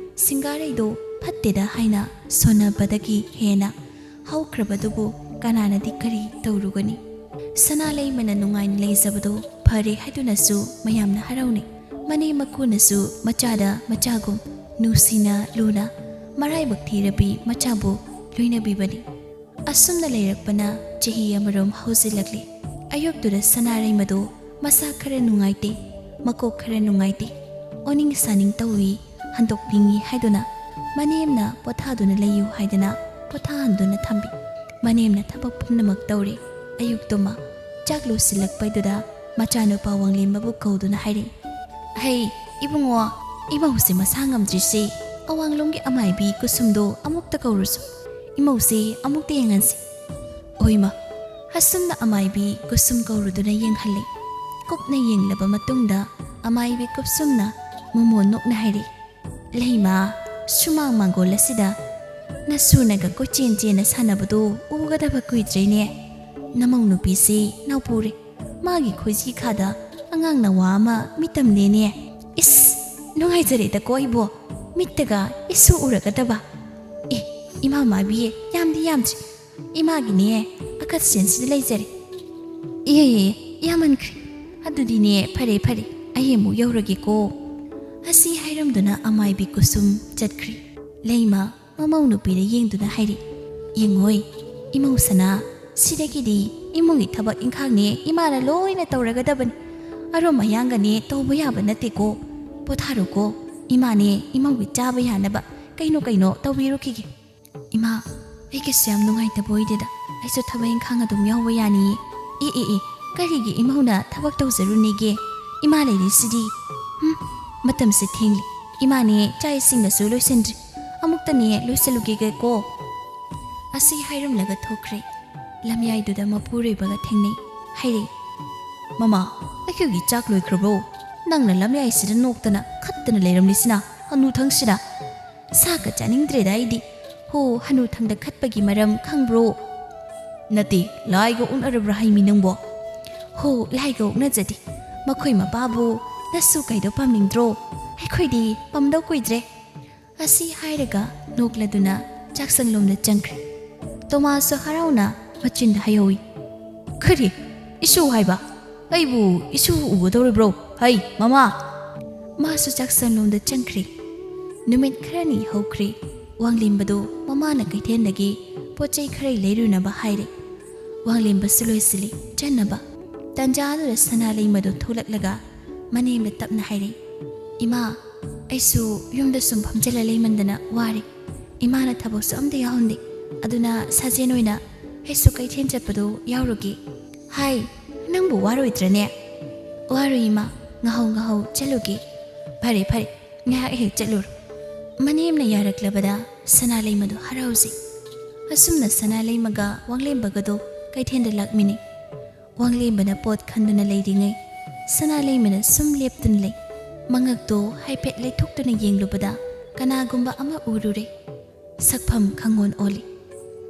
S1: ꯁꯤꯡꯒꯥꯔꯩꯗꯣ ꯐꯠꯇꯦꯗ ꯍꯥꯏꯅ ꯁꯣꯟꯅꯕꯗꯒꯤ ꯍꯦꯟꯅ ꯍꯧꯈ꯭ꯔꯕꯗꯨꯕꯨ ꯀꯅꯥꯅꯗꯤ ꯀꯔꯤ ꯇꯧꯔꯨꯒꯅꯤ ꯁꯅꯥꯂꯩꯃꯅ ꯅꯨꯡꯉꯥꯏꯅ ꯂꯩꯖꯕꯗꯣ ꯐꯔꯦ ꯍꯥꯏꯗꯨꯅꯁꯨ ꯃꯌꯥꯝꯅ ꯍꯔꯥꯎꯅꯩ ꯃꯅꯦ ꯃꯀꯨꯅꯁꯨ ꯃꯆꯥꯗ ꯃꯆꯥꯒꯨꯝ ꯅꯨꯡꯁꯤꯅ ꯂꯨꯅ ꯃꯔꯥꯏꯕꯛ ꯊꯤꯔꯕꯤ ꯃꯆꯥꯕꯨ ꯂꯣꯏꯅꯕꯤꯕꯅꯤ ꯑꯁꯨꯝꯅ ꯂꯩꯔꯛꯄꯅ ꯆꯍꯤ ꯑꯃꯔꯣꯝ ꯍꯧꯖꯤꯜꯂꯛꯂꯤ ꯑꯌꯨꯛꯇꯨꯗ ꯁꯅꯥꯂꯩꯃꯗꯣ ꯃꯁꯥ ꯈꯔ ꯅꯨꯡꯉꯥꯏꯇꯦ ꯃꯀꯣꯛ ꯈꯔ ꯅꯨꯡꯉꯥꯏꯇꯦ ꯑꯣꯅꯤꯡ ꯁꯥꯅꯤꯡ ꯇꯧꯏ ꯍꯟꯗꯣꯛꯅꯤꯡꯏ ꯍꯥꯏꯗꯨꯅ ꯃꯅꯦꯝꯅ ꯄꯣꯊꯥꯗꯨꯅ ꯂꯩꯌꯨ ꯍꯥꯏꯗꯨꯅ ꯄꯣꯊꯥꯍꯟꯗꯨꯅ ꯊꯝꯕꯤ ꯃꯅꯦꯝꯅ ꯊꯕꯛ ꯄꯨꯝꯅꯃꯛ ꯇꯧꯔꯤ ꯑꯌꯨꯛꯇꯨꯃ ꯆꯥꯛ ꯂꯣꯏꯁꯤꯜꯂꯛꯄꯩꯗꯨꯗ ꯃꯆꯥꯅꯨꯄꯥ ꯋꯥꯡꯂꯦꯝꯕꯕꯨ ꯀꯧꯗꯨꯅ ꯍꯥꯏꯔꯤ ꯍꯩ ꯏꯕꯨꯡꯉꯣ ꯏꯃꯧꯁꯦ ꯃꯁꯥ ꯉꯝꯗ꯭ꯔꯤꯁꯦ ꯑꯋꯥꯡꯂꯣꯝꯒꯤ ꯑꯃꯥꯏꯕꯤ ꯀꯨꯁꯨꯝꯗꯣ ꯑꯃꯨꯛꯇ ꯀꯧꯔꯨꯁꯨ ꯏꯃꯧꯁꯦ ꯑꯃꯨꯛꯇ ꯌꯦꯡꯍꯟꯁꯤ ꯑꯣꯏꯃ ꯑꯁꯨꯝꯅ ꯑꯃꯥꯏꯕꯤ ꯀꯨꯁꯨꯝ ꯀꯧꯔꯨꯗꯨꯅ ꯌꯦꯡꯍꯜꯂꯤ ꯀꯨꯞꯅ ꯌꯦꯡꯂꯕ ꯃꯇꯨꯡꯗ ꯑꯃꯥꯏꯕꯤ ꯀꯨꯞꯁꯨꯝꯅ ꯃꯣꯃꯣꯟ ꯅꯣꯛꯅ ꯍꯥꯏꯔꯤ ꯂꯩꯃ ꯁꯨꯃꯥꯡ ꯃꯥꯡꯒꯣꯜ ꯑꯁꯤꯗ ꯅꯁꯨꯅꯒ ꯀꯣꯏꯆꯦꯟ ꯆꯦꯟꯅ ꯁꯥꯟꯅꯕꯗꯣ ꯎꯒꯗꯕ ꯀꯨꯏꯗ꯭ꯔꯦꯅꯦ ꯅꯃꯧ ꯅꯨꯄꯤꯁꯤ ꯅꯥꯎꯄꯨꯔꯦ ꯃꯥꯒꯤ ꯈꯣꯏꯖꯤ ꯈꯥꯗ ꯑꯉꯥꯡ ꯅꯋꯥ ꯑꯃ ꯃꯤꯇꯝꯅꯦꯅꯦ ꯏꯁ ꯅꯨꯡꯉꯥꯏꯖꯔꯦꯗꯀꯣ ꯏꯕꯣ ꯃꯤꯠꯇꯒ ꯏꯁꯨ ꯎꯔꯒꯗꯕ ꯑꯦ ꯏꯃꯥ ꯃꯥꯕꯤꯌꯦ ꯌꯥꯝꯗꯤ ꯌꯥꯝꯗ꯭ꯔꯤ ꯏꯃꯥꯒꯤꯅꯦ ꯑꯀꯠꯁꯦꯟꯁꯤꯗ ꯂꯩꯖꯔꯦ ꯏꯍꯦ ꯌꯥꯝꯃꯟꯈ꯭ꯔꯦ ꯑꯗꯨꯗꯤꯅꯦ ꯐꯔꯦ ꯐꯔꯦ ꯑꯩ ꯑꯃꯨꯛ ꯌꯧꯔꯒꯦꯀꯣ ꯑꯁꯤ ꯍꯥꯏꯔꯝꯗꯨꯅ ꯑꯃꯥꯏꯕꯤ ꯀꯨꯁꯨꯝ ꯆꯠꯈ꯭ꯔꯤ ꯂꯩꯃ ꯃꯃꯧ ꯅꯨꯄꯤꯗ ꯌꯦꯡꯗꯨꯅ ꯍꯥꯏꯔꯤ ꯌꯦꯡꯉꯣꯏ ꯏꯃꯧ ꯁꯅꯥ ꯁꯤꯗꯒꯤꯗꯤ ꯏꯃꯨꯡꯒꯤ ꯊꯕꯛ ꯏꯪꯈꯥꯡꯅꯦ ꯏꯃꯥꯅ ꯂꯣꯏꯅ ꯇꯧꯔꯒꯗꯕꯅꯤ ꯑꯔꯣꯝ ꯑꯌꯥꯡꯒꯅꯦ ꯇꯧꯕ ꯌꯥꯕ ꯅꯠꯇꯦꯀꯣ ꯄꯣꯊꯥꯔꯣꯀꯣ ꯏꯃꯥꯅꯦ ꯏꯃꯧꯒꯤ ꯆꯥꯕ ꯌꯥꯅꯕ ꯀꯩꯅꯣ ꯇꯧꯕꯤꯔꯨꯈꯤꯒꯦ ꯏꯃꯥ ꯑꯩ ꯀꯩꯁꯨ ꯌꯥꯝ ꯅꯨꯡꯉꯥꯏꯇꯕ ꯑꯣꯏꯗꯦꯗ ꯑꯩꯁꯨ ꯊꯕꯛ ꯏꯪꯈꯥꯡ ꯑꯗꯨꯝ ꯌꯥꯎꯕ ꯌꯥꯅꯤꯌꯦ ꯑꯦ ꯀꯔꯤꯒꯤ ꯏꯃꯧꯅ ꯊꯕꯛ ꯇꯧꯖꯔꯨꯅꯦꯒꯦ ꯏꯃꯥ ꯂꯩꯔꯤꯁꯤꯗꯤ ꯃꯇꯝꯁꯦ ꯊꯦꯡꯂꯤ ꯏꯃꯥꯅꯦ ꯆꯥꯛ ꯏꯁꯤꯡꯅꯁꯨ ꯂꯣꯏꯁꯤꯟꯗ꯭ꯔꯤ ꯑꯃꯨꯛꯇꯅꯦ ꯂꯣꯏꯁꯤꯜꯂꯨꯒꯦꯀꯣ ꯑꯁꯤ ꯍꯥꯏꯔꯝꯂꯒ ꯊꯣꯛꯈ꯭ꯔꯦ ꯂꯝꯌꯥꯏꯗꯨꯗ ꯃꯄꯨꯔꯣꯏꯕꯒ ꯊꯦꯡꯅꯩ ꯍꯥꯏꯔꯦ ꯃꯃꯥ ꯑꯩꯈꯣꯏꯒꯤ ꯆꯥꯛ ꯂꯣꯏꯈ꯭ꯔꯕꯣ ꯅꯪꯅ ꯂꯝꯌꯥꯏꯁꯤꯗ ꯅꯣꯛꯇꯅ ꯈꯠꯇꯅ ꯂꯩꯔꯝꯂꯤꯁꯤꯅ ꯍꯅꯨꯊꯪꯁꯤꯗ ꯁꯥꯒ ꯆꯥꯅꯤꯡꯗ꯭ꯔꯦꯗ ꯑꯩꯗꯤ ꯍꯣ ꯍꯅꯨꯊꯪꯗ ꯈꯠꯄꯒꯤ ꯃꯔꯝ ꯈꯪꯕ꯭ꯔꯣ ꯅꯠꯇꯦ ꯂꯥꯏꯒ ꯎꯅꯔꯕ꯭ꯔꯥ ꯍꯩꯃꯤ ꯅꯪꯕꯣ ꯍꯣ ꯂꯥꯏꯒ ꯎꯅꯖꯗꯦ ꯃꯈꯣꯏ ꯃꯄꯥꯕꯨ ꯅꯁꯨ ꯀꯩꯗꯣ ꯄꯥꯝꯅꯤꯡꯗ꯭ꯔꯣ ꯑꯩꯈꯣꯏꯗꯤ ꯄꯥꯝꯗꯧ ꯀꯨꯏꯗ꯭ꯔꯦ ꯑꯁꯤ ꯍꯥꯏꯔꯒ ꯅꯣꯛꯂꯗꯨꯅ ꯆꯥꯛꯁꯪꯂꯣꯝꯗ ꯆꯪꯈ꯭ꯔꯦ ꯇꯣꯃꯥꯁꯁꯨ ꯍꯔꯥꯎꯅ ꯃꯆꯤꯟꯗ ꯍꯥꯏꯍꯧꯏ ꯀꯔꯤ ꯏꯁꯨ ꯍꯥꯏꯕ ꯑꯩꯕꯨ ꯏꯁꯨ ꯎꯒꯗꯧꯔꯤꯕ꯭ꯔꯣ ꯍꯩ ꯃꯃꯥ ꯃꯥꯁꯨ ꯆꯥꯛꯁꯪꯂꯣꯝꯗ ꯆꯪꯈ꯭ꯔꯦ ꯅꯨꯃꯤꯠ ꯈꯔꯅꯤ ꯍꯧꯈ꯭ꯔꯦ ꯋꯥꯡꯂꯦꯝꯕꯗꯣ ꯃꯃꯥꯅ ꯀꯩꯊꯦꯜꯗꯒꯤ ꯄꯣꯠꯆꯩ ꯈꯔ ꯂꯩꯔꯨꯅꯕ ꯍꯥꯏꯔꯦ ꯋꯥꯡꯂꯦꯝꯕꯁꯨ ꯂꯣꯏꯁꯤꯜꯂꯤ ꯆꯠꯅꯕ ꯇꯟꯖꯥꯗꯨꯗ ꯁꯅꯥꯂꯩꯃꯗꯣ ꯊꯣꯛꯂꯛꯂꯒ ꯃꯅꯦꯝꯗ ꯇꯞꯅ ꯍꯥꯏꯔꯦ ꯏꯃꯥ ꯑꯩꯁꯨ ꯌꯨꯝꯗ ꯁꯨꯝ ꯐꯝꯖꯤꯜꯂ ꯂꯩꯃꯟꯗꯅ ꯋꯥꯔꯦ ꯏꯃꯥꯅ ꯊꯕꯛꯁꯨ ꯑꯝꯇ ꯌꯥꯎꯍꯟꯗꯦ ꯑꯗꯨꯅ ꯁꯥꯖꯦꯟ ꯑꯣꯏꯅ ꯑꯩꯁꯨ ꯀꯩꯊꯦꯜ ꯆꯠꯄꯗꯣ ꯌꯥꯎꯔꯨꯒꯦ ꯍꯥꯏ ꯅꯪꯕꯨ ꯋꯥꯔꯣꯏꯗ꯭ꯔꯅꯦ ꯋꯥꯔꯣꯏ ꯏꯃꯥ ꯉꯍꯧ ꯆꯠꯂꯨꯒꯦ ꯐꯔꯦ ꯉꯥꯏꯍꯥꯛ ꯍꯦꯛ ꯆꯠꯂꯨꯔꯣ ꯃꯅꯦꯝꯅ ꯌꯥꯔꯛꯂꯕꯗ ꯁꯅꯥꯂꯩꯃꯗꯣ ꯍꯔꯥꯎꯖꯩ ꯑꯁꯨꯝꯅ ꯁꯅꯥꯂꯩꯃꯒ ꯋꯥꯡꯂꯦꯝꯕꯒꯗꯣ ꯀꯩꯊꯦꯜꯗ ꯂꯥꯛꯃꯤꯟꯅꯩ ꯋꯥꯡꯂꯦꯝꯕꯅ ꯄꯣꯠ ꯈꯟꯗꯨꯅ ꯂꯩꯔꯤꯉꯩ ꯁꯅꯥꯂꯩꯃꯅ ꯁꯨꯝ ꯂꯦꯞꯇꯨꯅ ꯂꯩ ꯃꯉꯛꯇꯣ ꯍꯥꯏꯐꯦꯠ ꯂꯩꯊꯣꯛꯇꯨꯅ ꯌꯦꯡꯂꯨꯕꯗ ꯀꯅꯥꯒꯨꯝꯕ ꯑꯃ ꯎꯔꯨꯔꯦ ꯁꯛꯐꯝ ꯈꯪꯉꯣꯟ ꯑꯣꯜꯂꯤ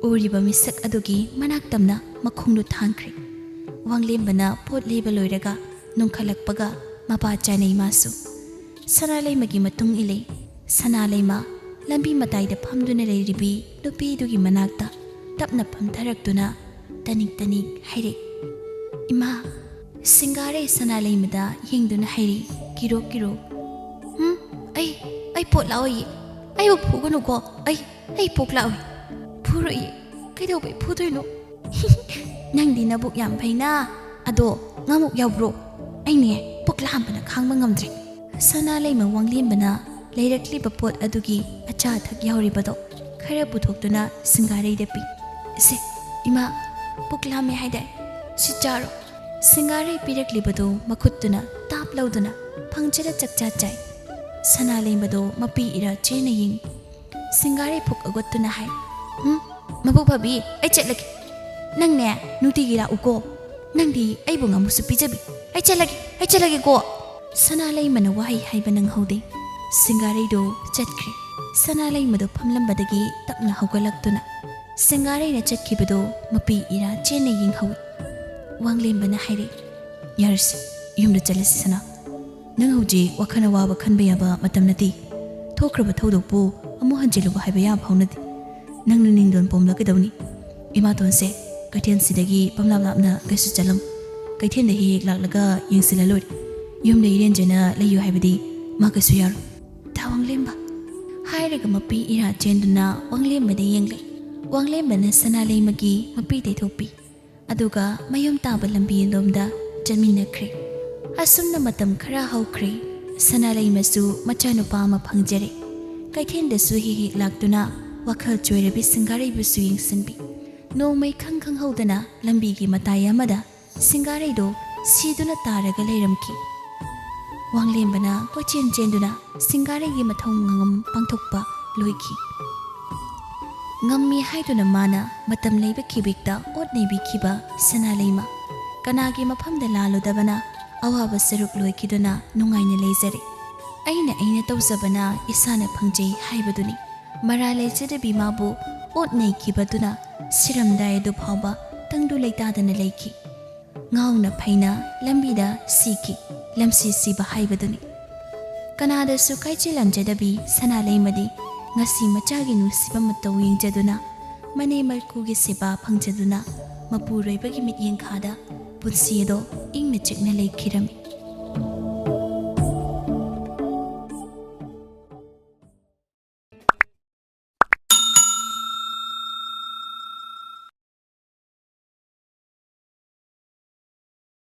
S1: ꯎꯔꯤꯕ ꯃꯤꯁꯛ ꯑꯗꯨꯒꯤ ꯃꯅꯥꯛ ꯇꯝꯅ ꯃꯈꯣꯡꯗꯨ ꯊꯥꯡꯈ꯭ꯔꯦ ꯋꯥꯡꯂꯦꯝꯕꯅ ꯄꯣꯠ ꯂꯩꯕ ꯂꯣꯏꯔꯒ ꯅꯣꯡꯈꯠꯂꯛꯄꯒ ꯃꯄꯥ ꯆꯥꯅꯩ ꯃꯥꯁꯨ ꯁꯅꯥꯂꯩꯃꯒꯤ ꯃꯇꯨꯡ ꯏꯜꯂꯤ ꯁꯅꯥꯂꯩꯃ ꯂꯝꯕꯤ ꯃꯇꯥꯏꯗ ꯐꯝꯗꯨꯅ ꯂꯩꯔꯤꯕꯤ ꯅꯨꯄꯤꯗꯨꯒꯤ ꯃꯅꯥꯛꯇ ꯇꯞꯅ ꯐꯝꯊꯔꯛꯇꯨꯅ ꯇꯅꯤꯛ ꯍꯥꯏꯔꯦ ꯏꯃꯥ ꯁꯤꯡꯒꯥꯔꯩ ꯁꯅꯥꯂꯩꯃꯗ ꯌꯦꯡꯗꯨꯅ ꯍꯥꯏꯔꯤ ꯀꯤꯔꯣ ꯑꯩ ꯄꯣꯠ ꯂꯥꯛꯑꯣꯏꯌꯦ ꯑꯩꯕꯨ ꯐꯨꯒꯅꯨꯀꯣ ꯑꯩ ꯄꯣꯛ ꯂꯥꯛꯑꯣꯏ ꯐꯨꯔꯣꯏꯌꯦ ꯀꯩꯗꯧꯕꯩ ꯐꯨꯗꯣꯏꯅꯣ ꯅꯪꯗꯤ ꯅꯕꯨꯛ ꯌꯥꯝ ꯐꯩꯅ ꯑꯗꯣ ꯉꯥꯃꯨꯛ ꯌꯥꯎꯕ꯭ꯔꯣ ꯑꯩꯅꯦ ꯄꯨꯛ ꯂꯥꯝꯕꯅ ꯈꯥꯡꯕ ꯉꯝꯗ꯭ꯔꯦ ꯁꯅꯥꯂꯩꯃ ꯋꯥꯡꯂꯦꯝꯕꯅ ꯂꯩꯔꯛꯂꯤꯕ ꯄꯣꯠ ꯑꯗꯨꯒꯤ ꯑꯆꯥ ꯑꯊꯛ ꯌꯥꯎꯔꯤꯕꯗꯣ ꯈꯔ ꯄꯨꯊꯣꯛꯇꯨꯅ ꯁꯤꯡꯒꯥꯔꯩꯗ ꯄꯤ ꯏꯁꯦ ꯏꯃꯥ ꯄꯨꯛ ꯂꯥꯝꯃꯦ ꯍꯥꯏꯗꯥꯏ ꯁꯤ ꯆꯥꯔꯣ ꯁꯤꯡꯒꯥꯔꯩ ꯄꯤꯔꯛꯂꯤꯕꯗꯨ ꯃꯈꯨꯠꯇꯨꯅ ꯇꯥꯞ ꯂꯧꯗꯨꯅ ꯐꯪꯖꯔ ꯆꯥꯛꯆꯥ ꯆꯥꯏ ꯁꯅꯥꯂꯩꯃꯗꯣ ꯃꯄꯤ ꯏꯔꯥ ꯆꯦꯟꯅ ꯌꯦꯡꯉꯤ ꯁꯤꯡꯒꯥꯔꯩ ꯄꯨꯛ ꯑꯒꯣꯠꯇꯨꯅ ꯍꯥꯏ ꯃꯕꯨꯛ ꯐꯕꯤ ꯑꯩ ꯆꯠꯂꯒꯦ ꯅꯪꯅꯦ ꯅꯨꯡꯇꯤꯒꯤ ꯂꯥꯛꯎꯀꯣ ꯅꯪꯗꯤ ꯑꯩꯕꯨ ꯉꯥꯃꯨꯛꯁꯨ ꯄꯤꯖꯕꯤ ꯑꯩ ꯆꯠꯂꯒꯦꯀꯣ ꯁꯅꯥꯂꯩꯃꯅ ꯋꯥꯍꯩ ꯍꯥꯏꯕ ꯅꯪꯍꯧꯗꯦ ꯁꯤꯡꯒꯥꯔꯩꯗꯣ ꯆꯠꯈ꯭ꯔꯦ ꯁꯅꯥꯂꯩꯃꯗꯣ ꯐꯝꯂꯝꯕꯗꯒꯤ ꯇꯞꯅ ꯍꯧꯒꯠꯂꯛꯇꯨꯅ ꯁꯤꯡꯒꯥꯔꯩꯅ ꯆꯠꯈꯤꯕꯗꯣ ꯃꯄꯤ ꯏꯔꯥ ꯆꯦꯟꯅ ꯌꯦꯡꯍꯧꯏ ꯋꯥꯡꯂꯦꯝꯕꯅ ꯍꯥꯏꯔꯦ ꯌꯥꯔꯁꯤ ꯌꯨꯝꯗ ꯆꯠꯂꯁꯤ ꯁꯅꯥ ꯅꯪ ꯍꯧꯖꯤꯛ ꯋꯥꯈꯜ ꯑꯋꯥꯕ ꯈꯟꯕ ꯌꯥꯕ ꯃꯇꯝ ꯅꯠꯇꯦ ꯊꯣꯛꯈ꯭ꯔꯕ ꯊꯧꯗꯣꯛꯄꯨ ꯑꯃꯨꯛ ꯍꯟꯖꯤꯜꯂꯨꯕ ꯍꯥꯏꯕ ꯌꯥꯕ ꯐꯥꯎꯅꯗꯦ ꯅꯪꯅ ꯅꯤꯡꯗꯣꯟ ꯄꯣꯝꯂꯛꯀꯗꯧꯅꯤ ꯏꯃꯥꯇꯣꯟꯁꯦ ꯀꯩꯊꯦꯜꯁꯤꯗꯒꯤ ꯄꯪꯂꯥꯞ ꯂꯥꯞꯅ ꯀꯩꯁꯨ ꯆꯠꯂꯝ ꯀꯩꯊꯦꯜꯗ ꯍꯦꯛ ꯂꯥꯛꯂꯒ ꯌꯦꯡꯁꯤꯜꯂ ꯂꯣꯏꯔꯦ ꯌꯨꯝꯗ ꯏꯔꯦꯟꯖꯅ ꯂꯩꯌꯨ ꯍꯥꯏꯕꯗꯤ ꯃꯥ ꯀꯩꯁꯨ ꯌꯥꯔꯣꯏ ꯇꯥ ꯋꯥꯡꯂꯦꯝꯕ ꯍꯥꯏꯔꯒ ꯃꯄꯤ ꯏꯔꯥ ꯆꯦꯟꯗꯨꯅ ꯋꯥꯡꯂꯦꯝꯕꯗ ꯌꯦꯡꯂꯦ ꯋꯥꯡꯂꯦꯝꯕꯅ ꯁꯅꯥꯂꯩꯃꯒꯤ ꯃꯄꯤ ꯇꯩꯊꯣꯛꯄꯤ ꯑꯗꯨꯒ ꯃꯌꯨꯝ ꯇꯥꯕ ꯂꯝꯕꯤꯂꯣꯝꯗ ꯆꯠꯃꯤꯟꯅꯈ꯭ꯔꯦ ꯑꯁꯨꯝꯅ ꯃꯇꯝ ꯈꯔ ꯍꯧꯈ꯭ꯔꯦ ꯁꯅꯥꯂꯩꯃꯁꯨ ꯃꯆꯥꯅꯨꯄा ꯑꯃ ꯐꯪꯖꯔꯦ ꯀꯩꯊꯦꯜꯗꯁꯨ ꯍꯦꯛ ꯂꯥꯛꯇꯨꯅ ꯋꯥꯈꯜ ꯆꯣꯏꯔꯕꯤ ꯁꯤꯡꯒꯥꯔꯩꯕꯨꯁꯨ ꯌꯦꯡꯁꯤꯟꯕꯤ ꯅꯣꯡꯃꯩ ꯈꯪꯍꯧꯗꯅ ꯂꯝꯕꯤꯒꯤ ꯃꯇꯥꯏ ꯑꯃꯗ ꯁꯤꯡꯒꯥꯔꯩꯗꯣ ꯁꯤꯗꯨꯅ ꯇꯥꯔꯒ ꯂꯩꯔꯝꯈꯤ ꯋꯥꯡꯂꯦꯝꯕꯅ ꯀꯣꯏꯆꯦꯟ ꯆꯦꯟꯗꯨꯅ ꯁꯤꯡꯒꯥꯔꯩꯒꯤ ꯃꯊꯧ ꯃꯉꯝ ꯄꯥꯡꯊꯣꯛꯄ ꯂꯣꯏꯈꯤ ꯉꯝꯃꯤ ꯍꯥꯏꯗꯨꯅ ꯃꯥꯅ ꯃꯇꯝ ꯂꯩꯕ ꯈꯤꯕꯤꯛꯇ ꯑꯣꯠ ꯅꯩꯕꯤꯈꯤꯕ ꯁꯅꯥꯂꯩꯃ ꯀꯅꯥꯒꯤ ꯃꯐꯝꯗ ꯂꯥꯜꯂꯨꯗꯕꯅ ꯑꯋꯥꯕ ꯁꯔꯨꯛ ꯂꯣꯏꯈꯤꯗꯨꯅ ꯅꯨꯡꯉꯥꯏꯅ ꯂꯩꯖꯔꯦ ꯑꯩꯅ ꯇꯧꯖꯕꯅ ꯏꯁꯥꯅ ꯐꯪꯖꯩ ꯍꯥꯏꯕꯗꯨꯅꯤ ꯃꯔꯥ ꯂꯩꯖꯗꯕꯤ ꯃꯥꯕꯨ ꯑꯣꯠ ꯅꯩꯈꯤꯕꯗꯨꯅ ꯁꯤꯔꯝꯗꯥꯏ ꯑꯗꯨ ꯐꯥꯎꯕ ꯇꯪꯗꯨ ꯂꯩꯇꯥꯗꯅ ꯂꯩꯈꯤ ꯉꯥꯎꯅ ꯐꯩꯅ ꯂꯝꯕꯤꯗ ꯁꯤꯈꯤ ꯂꯝꯁꯤ ꯁꯤꯕ ꯍꯥꯏꯕꯗꯨꯅꯤ ꯀꯅꯥꯗꯁꯨ ꯀꯥꯏꯆꯦꯜꯂꯝꯖꯗꯕꯤ ꯁꯅꯥꯂꯩꯃꯗꯤ ꯉꯁꯤ ꯃꯆꯥꯒꯤ ꯅꯨꯡꯁꯤꯕ ꯃꯇꯧ ꯌꯦꯡꯖꯗꯨꯅ ꯃꯅꯦ ꯃꯔꯀꯨꯒꯤ ꯁꯦꯕꯥ ꯐꯪꯖꯗꯨꯅ ꯃꯄꯨꯔꯣꯏꯕꯒꯤ ꯃꯤꯠꯌꯦꯡꯈꯥꯗ ꯄꯨꯟꯁꯤ ꯑꯗꯣ ꯏꯪꯅ ꯆꯤꯛꯅ ꯂꯩꯈꯤꯔꯝꯃꯤ